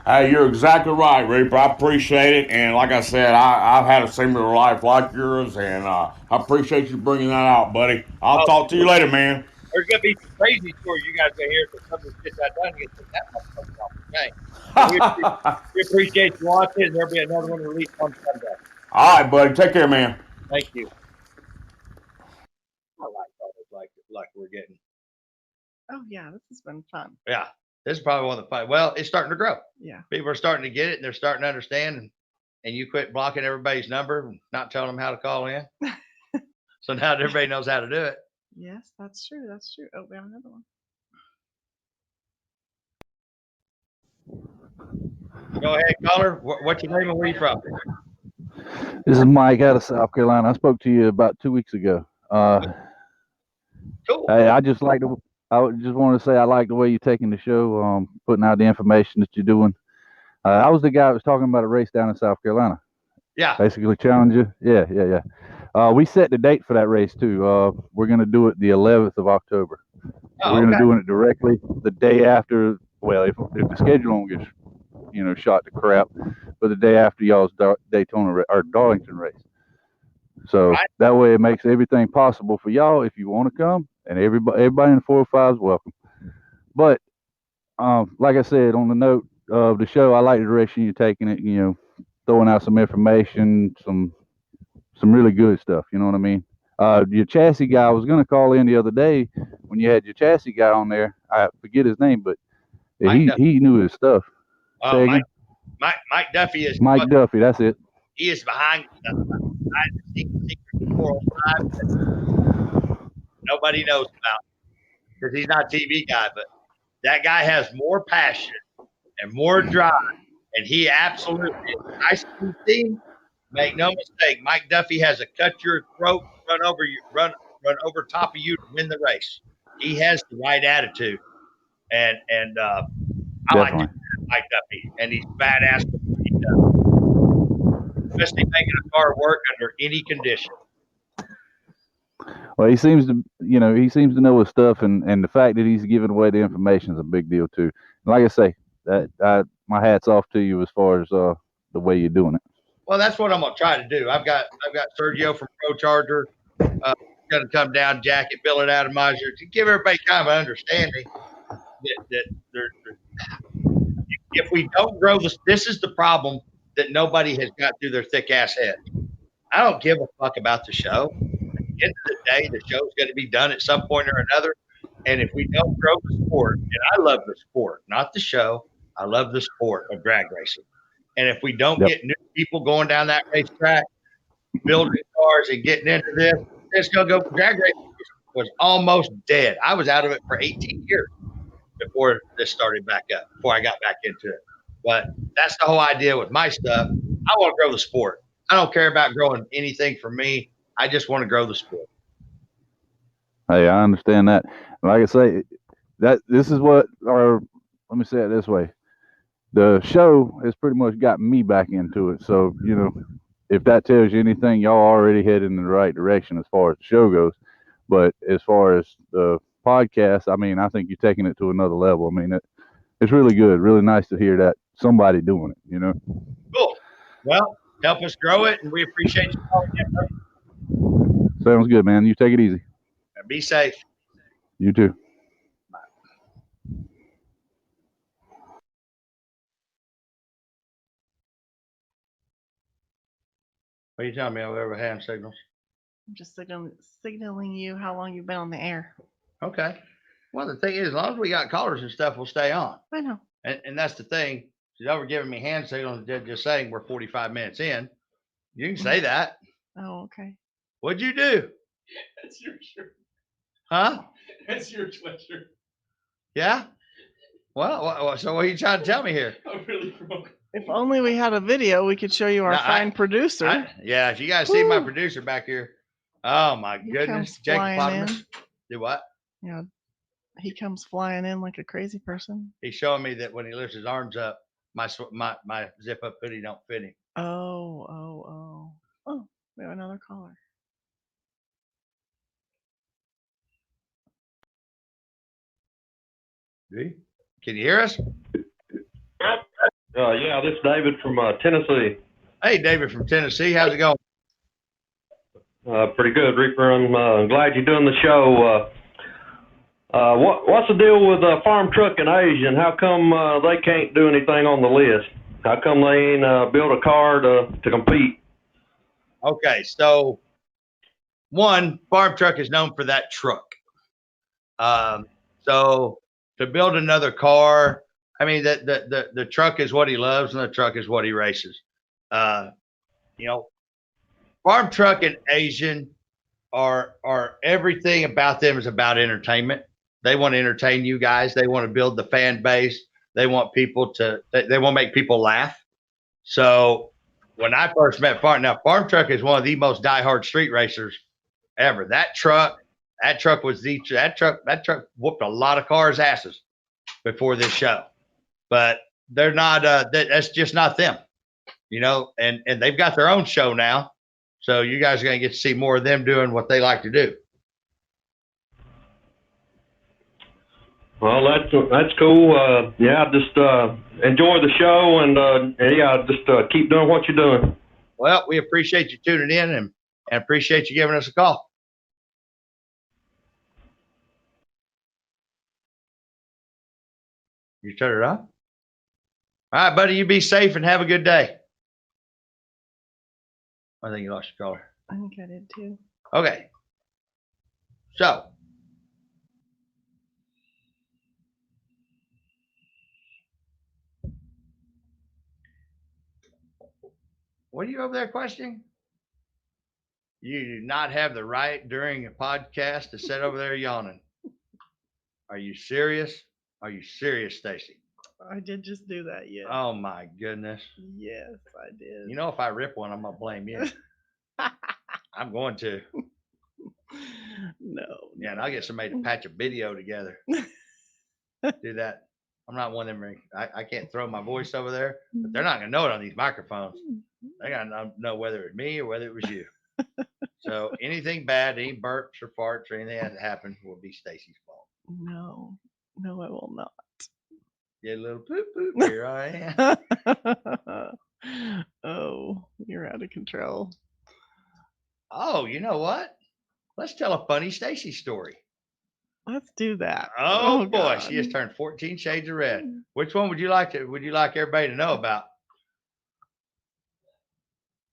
Hey, you're exactly right, Reaper. I appreciate it. And like I said, I've had a similar life like yours, and I appreciate you bringing that out, buddy. I'll talk to you later, man. There's going to be some crazy stories you guys going to hear because some of the shit I done gets that motherfucker off the chain. We appreciate you watching, and there'll be another one released on Sunday. All right, buddy. Take care, man. Thank you. I like we're getting. Oh, yeah, this has been fun. Yeah. This is probably one of the fun. Well, it's starting to grow. Yeah. People are starting to get it, and they're starting to understand. And you quit blocking everybody's number and not telling them how to call in. So now everybody knows how to do it. Yes, that's true. That's true. Oh, we have another one. Go ahead, caller. What's your name and where you from? This is Mike out of South Carolina. I spoke to you about 2 weeks ago. Cool. Hey, I just want to say I like the way you're taking the show, putting out the information that you're doing. I was the guy that was talking about a race down in South Carolina. Yeah. Basically challenge you. Yeah. We set the date for that race too. We're going to do it the 11th of October. We're going to do it directly the day after. Well, if the schedule don't get, shot to crap, but the day after y'all's Daytona or Darlington race. So that way it makes everything possible for y'all if you want to come, and everybody in the 405 is welcome. But like I said, on the note of the show, I like the direction you're taking it. Throwing out some information, some really good stuff. You know what I mean? Your chassis guy, I was going to call in the other day when you had your chassis guy on there. I forget his name, but he knew his stuff. Mike Duffy is Mike Duffy. That's it. He is behind the secret 405 nobody knows about because he's not a TV guy, but that guy has more passion and more drive, and he absolutely is a nice team. Make no mistake, Mike Duffy has a cut your throat, run over top of you to win the race. He has the right attitude, and I like Mike Duffy, and he's badass with what he does, especially making a car work under any condition. Well, he seems to know his stuff, and the fact that he's giving away the information is a big deal too. And like I say, my hat's off to you as far as the way you're doing it. Well, that's what I'm gonna try to do. I've got Sergio from Pro Charger gonna come down, jacket, bill it atomizer to give everybody kind of an understanding that if we don't grow this is the problem that nobody has got through their thick ass head. I don't give a fuck about the show. At the end of the day, the show's going to be done at some point or another. And if we don't grow the sport, and I love the sport, not the show, I love the sport of drag racing. And if we don't get new people going down that racetrack, building cars and getting into this. It's gonna go. Drag racing was almost dead. I was out of it for 18 years before this started back up. Before I got back into it, but that's the whole idea with my stuff. I want to grow the sport. I don't care about growing anything for me. I just want to grow the sport. Hey, I understand that. Like I say, that this is what, or let me say it this way: the show has pretty much got me back into it. So if that tells you anything, y'all already headed in the right direction as far as the show goes. But as far as the podcast, I mean, I think you're taking it to another level. I mean, it's really good, really nice to hear that somebody doing it. Cool. Well, help us grow it, and we appreciate you calling in. Sounds good, man. You take it easy. Be safe. You too. What are you telling me over hand signals? I'm just signaling you how long you've been on the air. Okay. Well, the thing is, as long as we got callers and stuff, we'll stay on. I know. And that's the thing. She's over giving me hand signals and just saying we're 45 minutes in. You can say that. Oh, okay. What'd you do? That's your shirt. Huh? That's your sweatshirt. Yeah? Well, so what are you trying to tell me here? I'm really broke. If only we had a video, we could show you our No, fine producer. Yeah, if you guys see my Woo. producer back here. Oh, my He goodness. comes Jacob flying Potamus. in. Do what? He comes flying in like a crazy person. He's showing me that when he lifts his arms up, my zip up hoodie don't fit him. Oh, we have another caller. Can you hear us? Yeah, this is David from Tennessee. Hey, David from Tennessee. How's it going? Pretty good, Reaper. I'm glad you're doing the show. What's the deal with Farm Truck and Asian? How come they can't do anything on the list? How come they ain't built a car to compete? Okay, so one, Farm Truck is known for that truck. So to build another car, I mean, the truck is what he loves and the truck is what he races. Farm Truck and Asian are everything about them is about entertainment. They want to entertain you guys. They want to build the fan base. They want people they want to make people laugh. So when I first met Farm Truck is one of the most diehard street racers ever. That truck was that truck whooped a lot of cars' asses before this show, but they're not. That's just not them, And they've got their own show now, so you guys are going to get to see more of them doing what they like to do. Well, that's cool. Yeah, just enjoy the show and just keep doing what you're doing. Well, we appreciate you tuning in and appreciate you giving us a call. You turn it on? All right, buddy, you be safe and have a good day. I think you lost your caller. I think I did too. Okay. So, what are you over there questioning? You do not have the right during a podcast to sit over there yawning. Are you serious? Are you serious, Stacy? I did just do that, yeah. Oh my goodness. Yes, I did. If I rip one, I'm gonna blame you. I'm going to. No. Yeah, and I'll get somebody to patch a video together. Do that. I'm not one of them. I can't throw my voice over there, but they're not gonna know it on these microphones. They gotta know whether it's me or whether it was you. So anything bad, any burps or farts or anything that happened will be Stacy's fault. No, I will not. Get a little poop poop. Here I am. Oh, you're out of control. Oh, you know what? Let's tell a funny Stacy story. Let's do that. Oh boy, God. She just turned 14 shades of red. Which one would you like everybody to know about?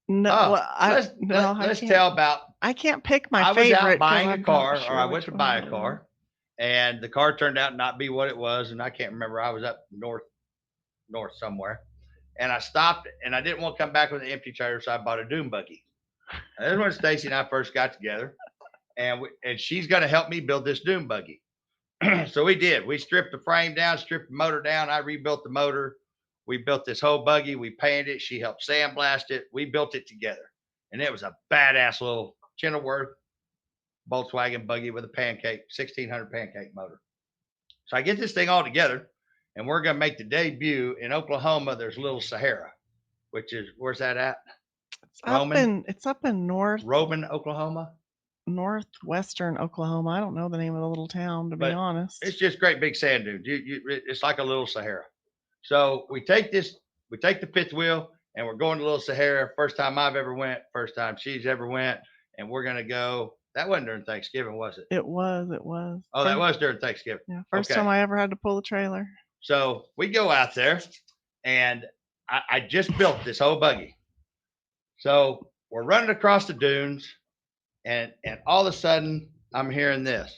No, let's tell about. I can't pick my favorite. I was out 'cause buying a I'm car, not sure or I which went to one buy it a is. car, and the car turned out not be what it was, and I can't remember. I was up north somewhere, and I stopped, and I didn't want to come back with an empty trailer, so I bought a dune buggy. That's when Stacy and I first got together, and she's going to help me build this dune buggy. So we did. We stripped the frame down, stripped the motor down. I rebuilt the motor. We built this whole buggy. We painted it. She helped sandblast it. We built it together, and it was a badass little Kenilworth Volkswagen buggy with a 1600 pancake motor. So I get this thing all together, and we're going to make the debut in Oklahoma. There's Little Sahara, which is, where's that at? It's up in Roman, Oklahoma. northwestern Oklahoma. I don't know the name of the little town, to be But honest. It's just great big sand dunes. It's like a Little Sahara. So we take the fifth wheel, and we're going to Little Sahara. First time I've ever went, first time she's ever went, and we're going to go. That wasn't during Thanksgiving, was it? It was. Oh, that was during Thanksgiving. Yeah, first Okay. time I ever had to pull a trailer. So we go out there, and I just built this whole buggy. So we're running across the dunes, and all of a sudden I'm hearing this.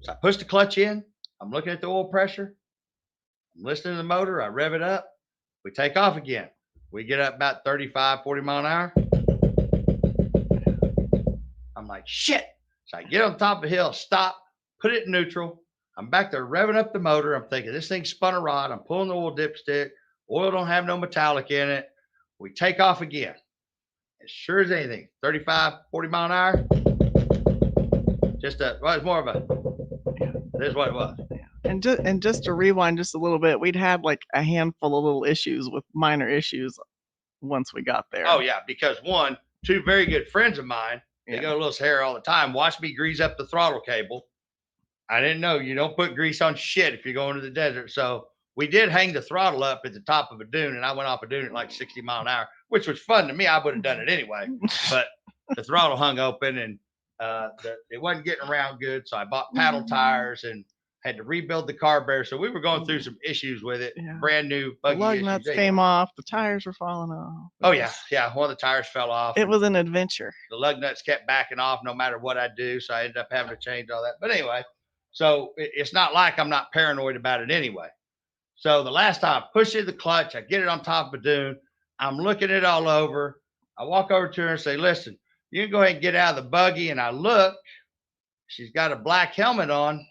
So I push the clutch in. I'm looking at the oil pressure. I'm listening to the motor. I rev it up. We take off again. We get up about 35, 40 mile an hour. I'm like, shit. So I get on top of the hill, stop, put it in neutral. I'm back there revving up the motor. I'm thinking this thing spun a rod. I'm pulling the oil dipstick. Oil don't have no metallic in it. We take off again. As sure as anything, 35, 40 mile an hour. It's more of a, this is what it was. And just to rewind just a little bit, we'd had like a handful of little issues with minor issues once we got there. Oh yeah, because two very good friends of mine, they Yeah. go to Little Sahara all the time, watch me grease up the throttle cable. I didn't know you don't put grease on shit if you're going to the desert. So we did hang the throttle up at the top of a dune, and I went off a dune at like 60 mile an hour, which was fun to me. I would have done it anyway, but the throttle hung open, and it wasn't getting around good. So I bought paddle tires and had to rebuild the carburetor. So we were going through some issues with it. Yeah. Brand new The buggy lug issues nuts anyway. came off. The tires were falling off. Oh yeah. One of the tires fell off. It was an adventure. The lug nuts kept backing off no matter what I do. So I ended up having to change all that. But anyway, so it's not like I'm not paranoid about it anyway. So the last time I push in the clutch, I get it on top of a dune. I'm looking it all over. I walk over to her and say, listen, you can go ahead and get out of the buggy. And I look, she's got a black helmet on.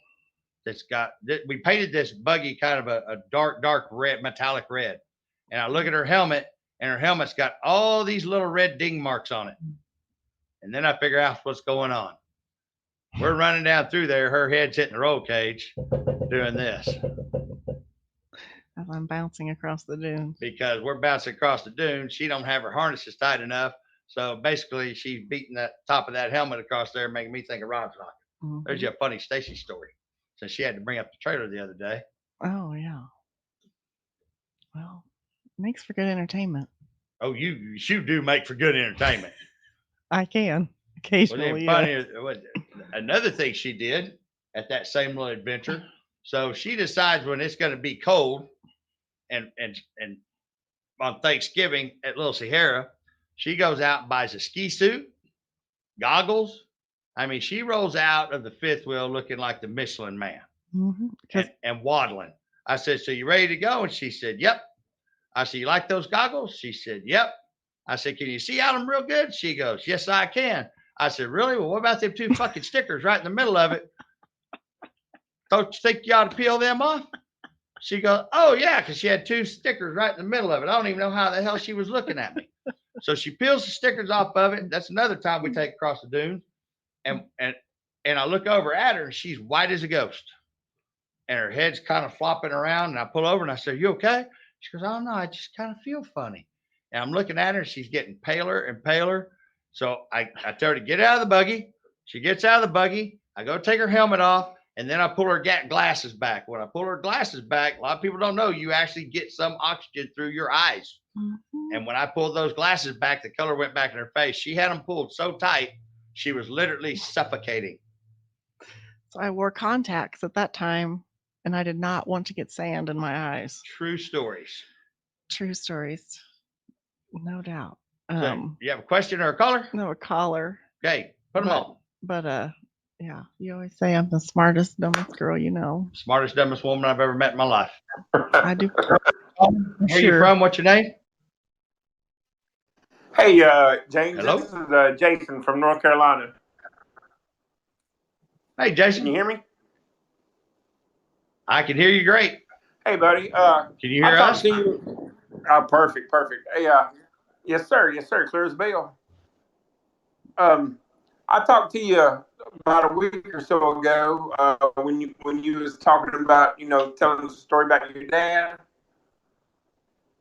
We painted this buggy kind of a dark red, metallic red. And I look at her helmet, and her helmet's got all these little red ding marks on it. And then I figure out what's going on. We're running down through there. Her head's hitting the roll cage doing this As I'm bouncing across the dunes. because we're bouncing across the dune. She don't have her harnesses tight enough. So basically she's beating that top of that helmet across there, making me think of Rod's Rocket. Mhm. There's your funny Stacy story. So she had to bring up the trailer the other day. Oh, yeah. Well, makes for good entertainment. Oh, you do make for good entertainment. I can Well, occasionally. then funny, another thing she did at that same little adventure. So she decides when it's going to be cold, and on Thanksgiving at Little Sahara, she goes out and buys a ski suit, goggles. I mean, she rolls out of the fifth wheel looking like the Michelin Man and waddling. I said, so you ready to go? And she said, yep. I said, you like those goggles? She said, yep. I said, can you see out them real good? She goes, yes, I can. I said, really? Well, what about them two fucking stickers right in the middle of it? Don't you think you ought to peel them off? She goes, oh, yeah, because she had two stickers right in the middle of it. I don't even know how the hell she was looking at me. So she peels the stickers off of it. That's another time we take across the dunes. And I look over at her, and she's white as a ghost. And her head's kind of flopping around. And I pull over, and I say, you okay? She goes, oh, no, I just kind of feel funny. And I'm looking at her, and she's getting paler and paler. So I tell her to get out of the buggy. She gets out of the buggy. I go take her helmet off, and then I pull her glasses back. When I pull her glasses back, a lot of people don't know you actually get some oxygen through your eyes. Mm-hmm. And when I pulled those glasses back, the color went back in her face. She had them pulled so tight, she was literally suffocating. So I wore contacts at that time, and I did not want to get sand in my eyes. True stories. True stories. No doubt. So, you have a question or a caller? No, a caller. Okay, put them on. But yeah, you always say I'm the smartest, dumbest girl you know. Smartest, dumbest woman I've ever met in my life. I do. Where are you from? What's your name? Hey, James, Hello? this is Jason from North Carolina. Hey, Can Jason. you hear me? I can hear you great. Hey, buddy. Can you I hear talked us? to you. Perfect. Hey, yes, sir. Yes, sir. Clear as a bell. I talked to you about a week or so ago when you was talking about telling us a story about your dad.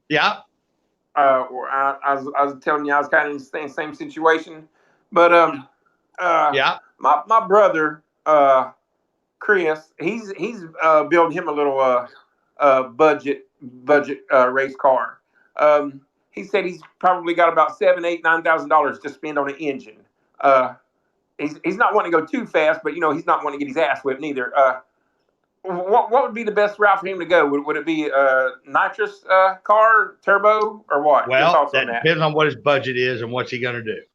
Yeah. Or I was telling you I was kind of in the same situation, but Yeah. my brother Chris, he's building him a little budget race car. He said he's probably got about $7,000, $8,000, $9,000 to spend on an engine. He's not wanting to go too fast, but he's not wanting to get his ass whipped neither. What would be the best route for him to go? Would it be a nitrous car, turbo, or what? Your Well, thoughts that on that? depends on what his budget is and what's he going to do. Is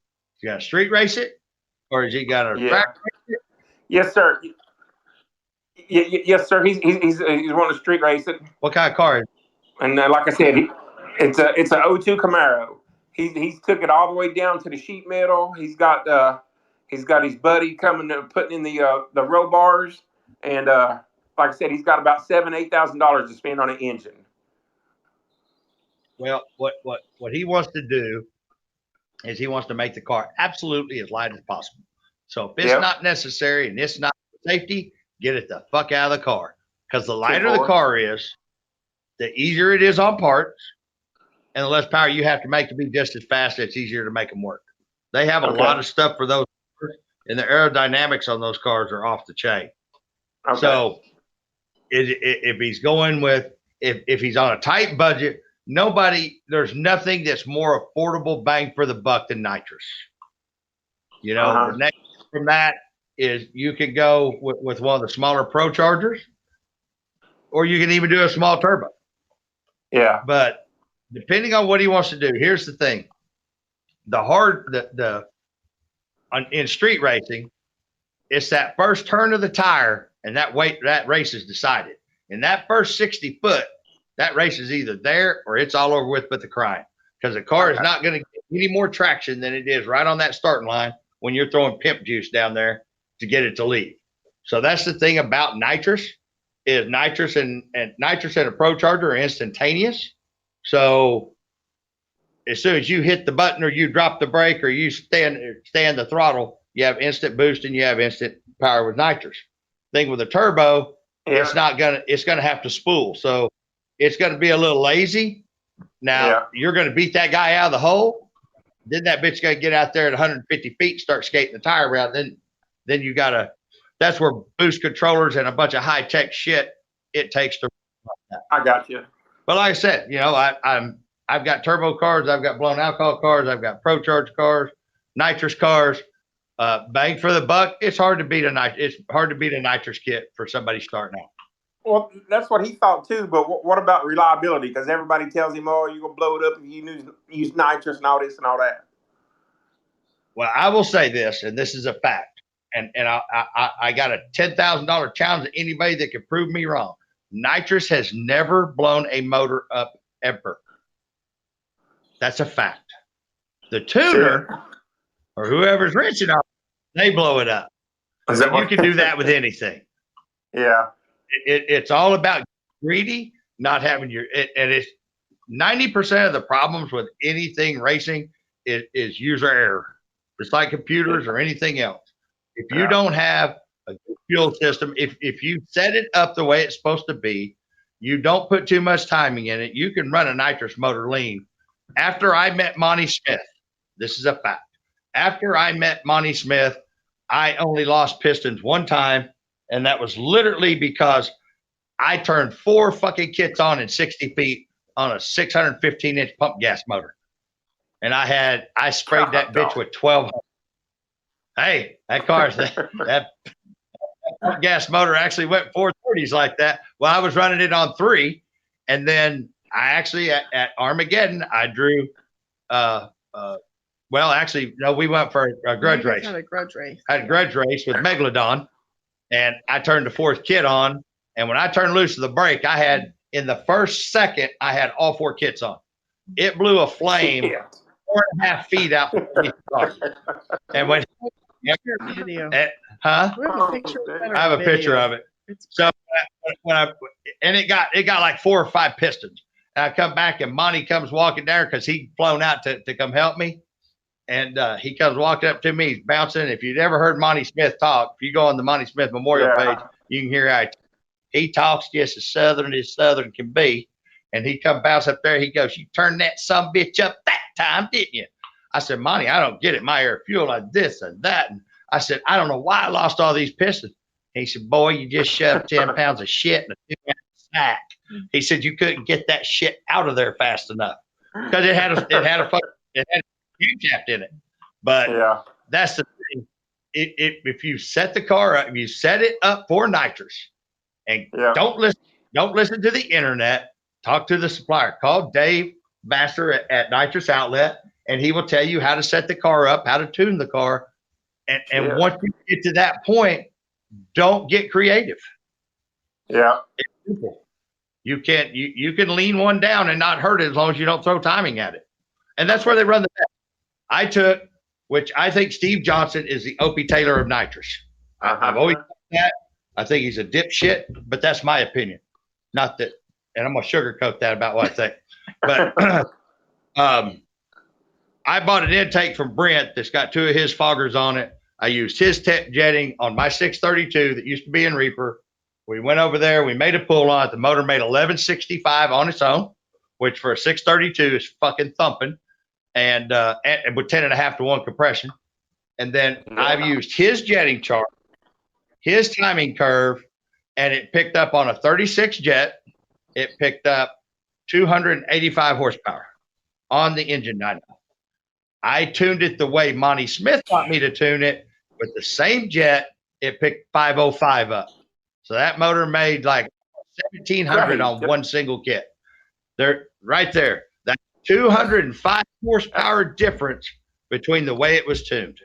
he going to street race it, or is he going to track race it? Yes, sir. Yes, sir. He's wanting to street race it. What kind of car is it? And like I said, it's a 02 Camaro. He's took it all the way down to the sheet metal. He's got his buddy coming and putting in the row bars, and like I said, he's got about $8,000 to spend on an engine. Well, what he wants to do is he wants to make the car absolutely as light as possible. So if it's not necessary and it's not safety, get it the fuck out of the car. Because the lighter the car is, the easier it is on parts, and the less power you have to make to be just as fast. It's easier to make them work. They have a lot of stuff for those, and the aerodynamics on those cars are off the chain. Okay. So if he's going with, if he's on a tight budget, there's nothing that's more affordable bang for the buck than nitrous. The next from that is you can go with one of the smaller Pro Chargers, or you can even do a small turbo. Yeah. But depending on what he wants to do, here's the thing. In street racing, it's that first turn of the tire, and that race is decided. In that first 60 foot, that race is either there or it's all over with but the crying, because the car is not going to get any more traction than it is right on that starting line when you're throwing pimp juice down there to get it to leave. So that's the thing about nitrous, is nitrous and a Pro Charger are instantaneous. So as soon as you hit the button or you drop the brake or you stand the throttle, you have instant boost and you have instant power with nitrous. Thing with a turbo, it's gonna have to spool. So it's gonna be a little lazy. Now you're gonna beat that guy out of the hole. Then that bitch gonna get out there at 150 feet and start skating the tire around. Then you gotta. That's where boost controllers and a bunch of high tech shit it takes to. I got you. But like I said, I've got turbo cars, I've got blown alcohol cars, I've got Pro Charge cars, nitrous cars. Bang for the buck. It's hard to beat a nitrous kit for somebody starting out. Well, that's what he thought too. But what about reliability? Because everybody tells him, "Oh, you're gonna blow it up if you use nitrous and all this and all that." Well, I will say this, and this is a fact, and I got a $10,000 challenge to anybody that can prove me wrong. Nitrous has never blown a motor up ever. That's a fact. The tuner or whoever's rich enough, they blow it up. You can do that with anything. Yeah. It's all about greedy, not having and it's 90% of the problems with anything racing is user error. It's like computers or anything else. If you don't have a good fuel system, if you set it up the way it's supposed to be, you don't put too much timing in it, you can run a nitrous motor lean. After I met Monty Smith, this is a fact. After I met Monty Smith, I only lost pistons one time, and that was literally because I turned 4 fucking kits on in 60 feet on a 615-inch pump gas motor. And I sprayed that bitch with 12. Hey, that car's that pump gas motor actually went 430s like that. Well, I was running it on 3, and then I actually at Armageddon I drew. Well, actually, no, we went for a grudge race. Had a grudge race. I had a grudge race with Megalodon, and I turned the 4th kit on. And when I turned loose of the brake, I had in the first second I had all 4 kits on. It blew a flame 4.5 feet out from underneath the car. And when Picture or video. huh? We have a picture of that or I have a picture video? of it. It's So when I and it got like 4 or 5 pistons. And I come back and Monty comes walking down because he'd flown out to come help me. And he comes walking up to me. He's bouncing. If you'd ever heard Monty Smith talk, if you go on the Monty Smith Memorial page, you can hear how he talks just as southern can be. And he come bounce up there. He goes, "You turned that some bitch up that time, didn't you?" I said, "Monty, I don't get it. My air fuel like this and that." And I said, "I don't know why I lost all these pistons." He said, "Boy, you just shoved 10 pounds of shit in a 2-ounce sack." He said, "You couldn't get that shit out of there fast enough because it had a shaft in it." But that's the thing. If you set the car up, if you set it up for nitrous, and don't listen to the internet, talk to the supplier. Call Dave Vassar at Nitrous Outlet, and he will tell you how to set the car up, how to tune the car. And once you get to that point, don't get creative. Yeah. It's simple. You can lean one down and not hurt it as long as you don't throw timing at it. And that's where they run the best. I took, which I think Steve Johnson is the Opie Taylor of nitrous. I've always thought that. I think he's a dipshit, but that's my opinion. Not that, and I'm gonna sugarcoat that about what I think. But I bought an intake from Brent that's got 2 of his foggers on it. I used his tech jetting on my 632 that used to be in Reaper. We went over there. We made a pull on it. The motor made 1165 on its own, which for a 632 is fucking thumping, and with 10.5 to 1 compression. And then I've used his jetting chart, his timing curve, and it picked up on a 36 jet. It picked up 285 horsepower on the engine dyno. I tuned it the way Monty Smith taught me to tune it with the same jet. It picked 505 up. So that motor made like 1,700 on one single kit. There, right there. That 205 horsepower difference between the way it was tuned.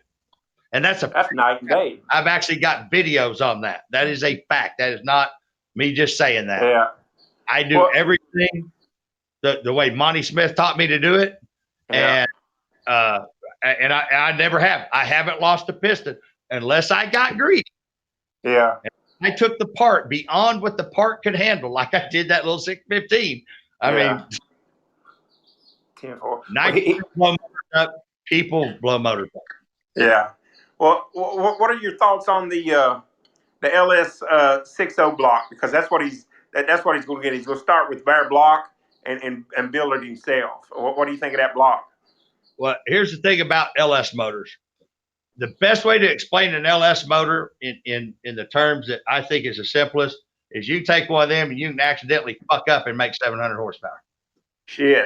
And that's night and day. I've actually got videos on that. That is a fact. That is not me just saying that. Yeah. I do everything the way Monty Smith taught me to do it. And I never have. I haven't lost a piston unless I got greedy. Yeah. I took the part beyond what the part could handle, like I did that little 615. I mean, 90 blow motors up, people blow motors up. Yeah. Well, what are your thoughts on the LS 60 block? Because that's what he's going to get. He's going to start with bare block and build it himself. What do you think of that block? Well, here's the thing about LS motors. The best way to explain an LS motor in the terms that I think is the simplest is you take one of them and you can accidentally fuck up and make 700 horsepower. Shit.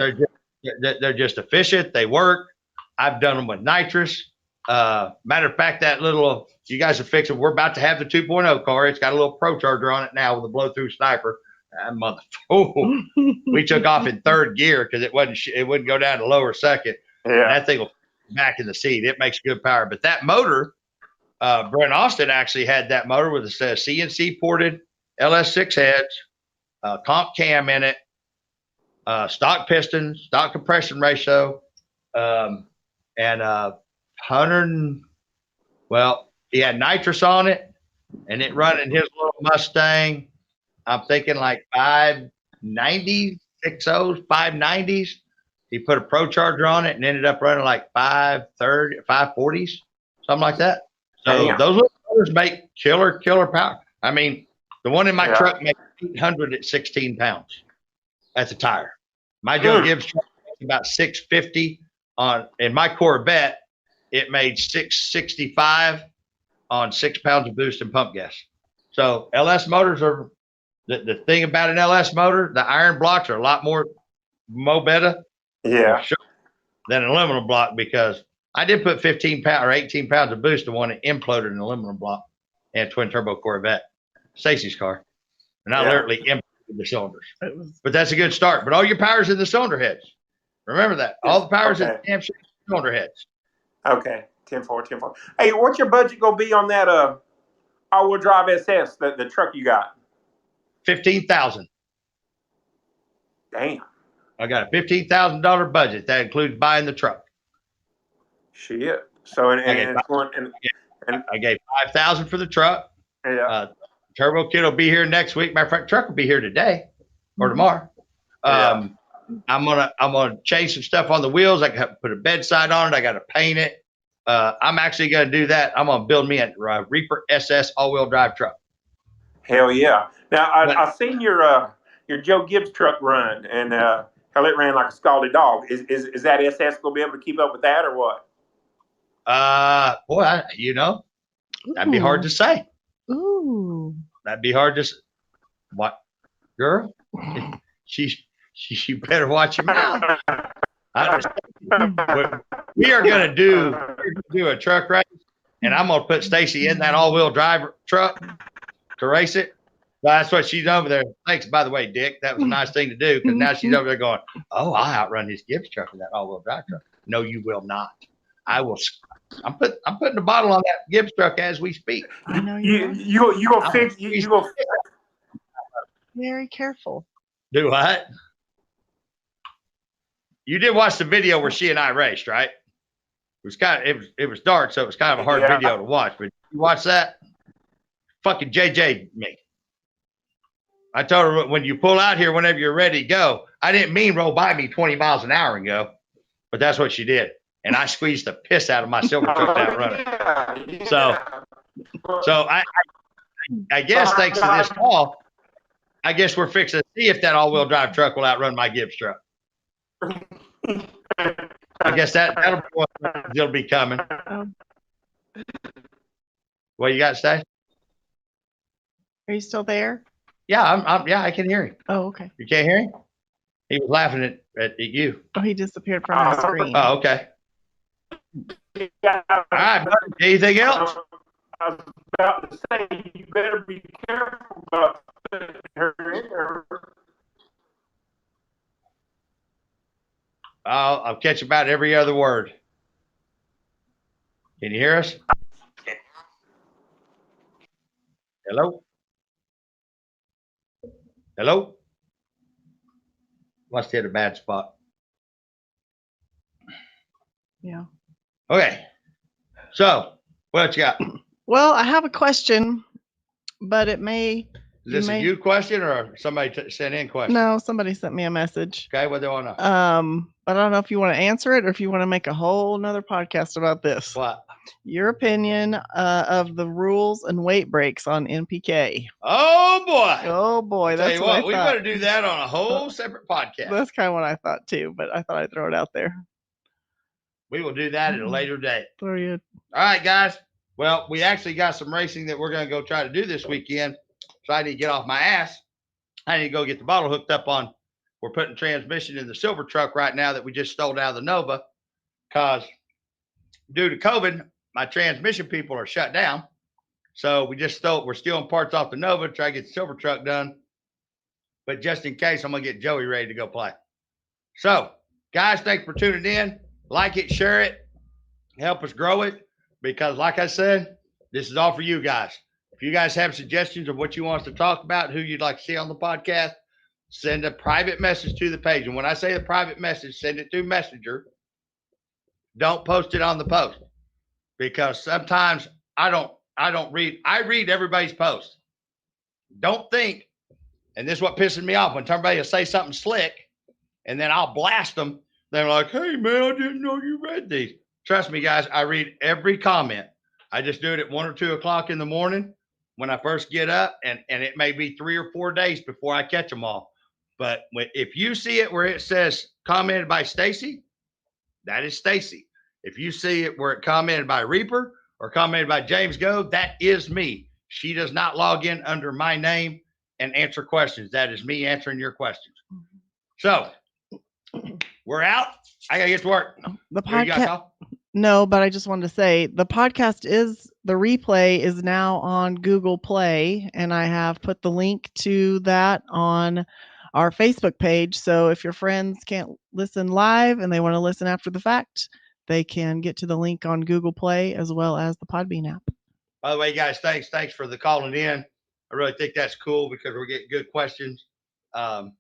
They're just efficient. They work. I've done them with nitrous. Matter of fact, that little, you guys are fixing, we're about to have the 2.0 car. It's got a little Pro Charger on it now with a blow through sniper. Motherfucker. We took off in 3rd gear because it wouldn't go down to lower 2nd. Yeah. That thing will back in the seat. It makes good power. But that motor, Brent Austin actually had that motor with a CNC ported LS6 heads, comp cam in it, stock pistons, stock compression ratio, and 100. Well, he had nitrous on it, and it running his little Mustang. I'm thinking like 590s, 60s, 590s. He put a Pro Charger on it and ended up running like 530, 540s, something like that. So those little motors make killer power. I mean, the one in my truck makes 800 at 16 pounds. That's a tire. My Joe Gibbs truck makes about 650 in my Corvette. It made 665 on 6 pounds of boost and pump gas. So LS motors are the thing about an LS motor. The iron blocks are a lot more better. Yeah. Than an aluminum block, because I did put 15 pounds or 18 pounds of boost in one and imploded an aluminum block and a twin turbo Corvette, Stacy's car. And I literally imploded the cylinders. But that's a good start. But all your power's in the cylinder heads. Remember that. All the power's in the damn cylinder heads. Okay. 10-4. Hey, what's your budget going to be on that all-wheel drive SS, the truck you got? $15,000. Damn. I got a $15,000 budget. That includes buying the truck. Shit. So and I gave and it's going and I gave 5,000 for the truck. yeah. Turbo Kid will be here next week. Matter of fact, truck will be here today or Mhm. tomorrow. Yeah. I'm gonna change some stuff on the wheels. I got to put a bedside on it. I got to paint it. I'm actually gonna do that. I'm gonna build me a Reaper SS all-wheel drive truck. Hell yeah. Now But- I seen your Joe Gibbs truck run, and hell, it ran like a scalded dog. Is that SS gonna be able to keep up with that or what? Boy, that'd be hard to say. Ooh. That'd be hard to. What, girl? She better watch your mouth. We are gonna do a truck race, and I'm gonna put Stacy in that all-wheel drive truck to race it. That's what she's over there. Thanks, by the way, Dick. That was a nice thing to do because now she's over there going, "Oh, I'll outrun his Gibbs truck with that all-wheel drive truck." No, you will not. I will. I'm putting the bottle on that Gibbs truck as we speak. I know You gonna fix you gonna very careful. Do what? You did watch the video where she and I raced, right? It was dark, so it was kind of a hard video to watch. But you watch that? Fucking JJ me. I told her when you pull out here, whenever you're ready to go. I didn't mean roll by me 20 miles an hour and go, but that's what she did. And I squeezed the piss out of my silver truck that running. So I guess thanks to this call, I guess we're fixing to see if that all-wheel drive truck will outrun my Gibbs truck. I guess that'll be what it'll be coming. What you got to say? Are you still there? Yeah, yeah, I can hear him. Oh, okay. You can't hear him? He was laughing at you. Oh, he disappeared from my screen. Oh, okay. All right, buddy. Anything else? I was about to say you better be careful about putting her in there. I'll catch about every other word. Can you hear us? Hello? Hello? Must hit a bad spot. Yeah. Okay. So, what you got? Well, I have a question, but it may. Is this a you question or somebody sent in question? No, somebody sent me a message. Okay, what do they want to know? But I don't know if you want to answer it or if you want to make a whole nother podcast about this. What? Your opinion of the rules and weight breaks on NPK. Oh boy! Oh boy! Tell That's you what what, we I thought. better do that on a whole separate podcast. That's kind of what I thought too, but I thought I'd throw it out there. We will do that at a later date. Very good. All right, guys. Well, we actually got some racing that we're going to go try to do this weekend. So I need to get off my ass. I need to go get the bottle hooked up on. We're putting transmission in the silver truck right now that we just stole out of the Nova. Because due to COVID, my transmission people are shut down. So we're stealing parts off the Nova to try to get the silver truck done. But just in case, I'm going to get Joey ready to go play. So, guys, thanks for tuning in. Like it, share it, help us grow it. Because like I said, this is all for you guys. If you guys have suggestions of what you want us to talk about, who you'd like to see on the podcast, send a private message to the page. And when I say a private message, send it through Messenger. Don't post it on the post. Because sometimes I don't read. I read everybody's post. Don't think, and this is what pisses me off, when somebody will say something slick, and then I'll blast them. They're like, "Hey man, I didn't know you read these." Trust me, guys, I read every comment. I just do it at 1 or 2 o'clock in the morning when I first get up, and it may be 3 or 4 days before I catch them all. But if you see it where it says commented by Stacy, that is Stacy. If you see it where it commented by Reaper or commented by James Go, that is me. She does not log in under my name and answer questions. That is me answering your questions. So we're out. I gotta get to work. The Here you go, podcast. Kyle. No, but I just wanted to say the replay is now on Google Play, and I have put the link to that on our Facebook page. So if your friends can't listen live and they want to listen after the fact, they can get to the link on Google Play as well as the Podbean app. By the way, guys, thanks for the calling in. I really think that's cool because we're getting good questions. And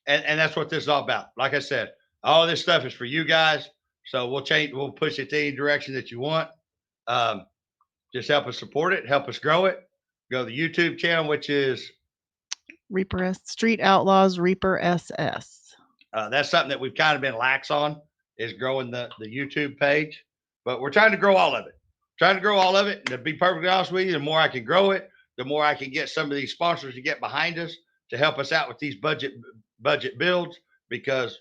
that's what this is all about. Like I said, all this stuff is for you guys. So we'll push it to any direction that you want. Just help us support it, help us grow it. Go to the YouTube channel, which is Reaper Street Outlaws Reaper SS. that's something that we've kind of been lax on, is growing the YouTube page. But we're trying to grow all of it. And to be perfectly honest with you, the more I can grow it, the more I can get some of these sponsors to get behind us to help us out with these budget builds. Because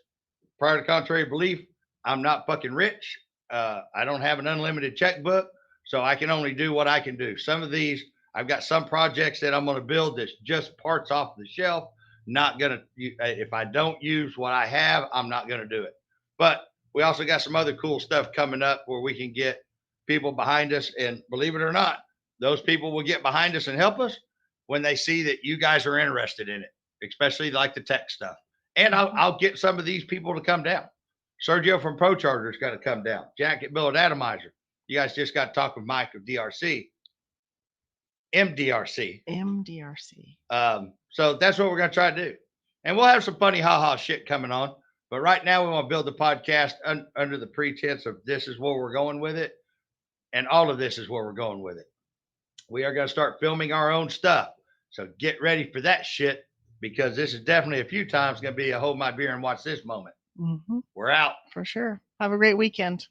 prior to contrary belief, I'm not fucking rich. I don't have an unlimited checkbook, so I can only do what I can do. Some of these, I've got some projects that I'm going to build that's just parts off the shelf. Not going to, if I don't use what I have, I'm not going to do it. But we also got some other cool stuff coming up where we can get people behind us. And believe it or not, those people will get behind us and help us when they see that you guys are interested in it, especially like the tech stuff. And I'll get some of these people to come down. Sergio from Pro Charger is going to come down. Jack at Billet Atomizer. You guys just got to talk with Mike of DRC. MDRC. So that's what we're going to try to do. And we'll have some funny ha-ha shit coming on. But right now we want to build the podcast under the pretense of this is where we're going with it. And all of this is where we're going with it. We are going to start filming our own stuff. So get ready for that shit, because this is definitely a few times going to be a hold my beer and watch this moment. Mm-hmm. We're out. For sure. Have a great weekend.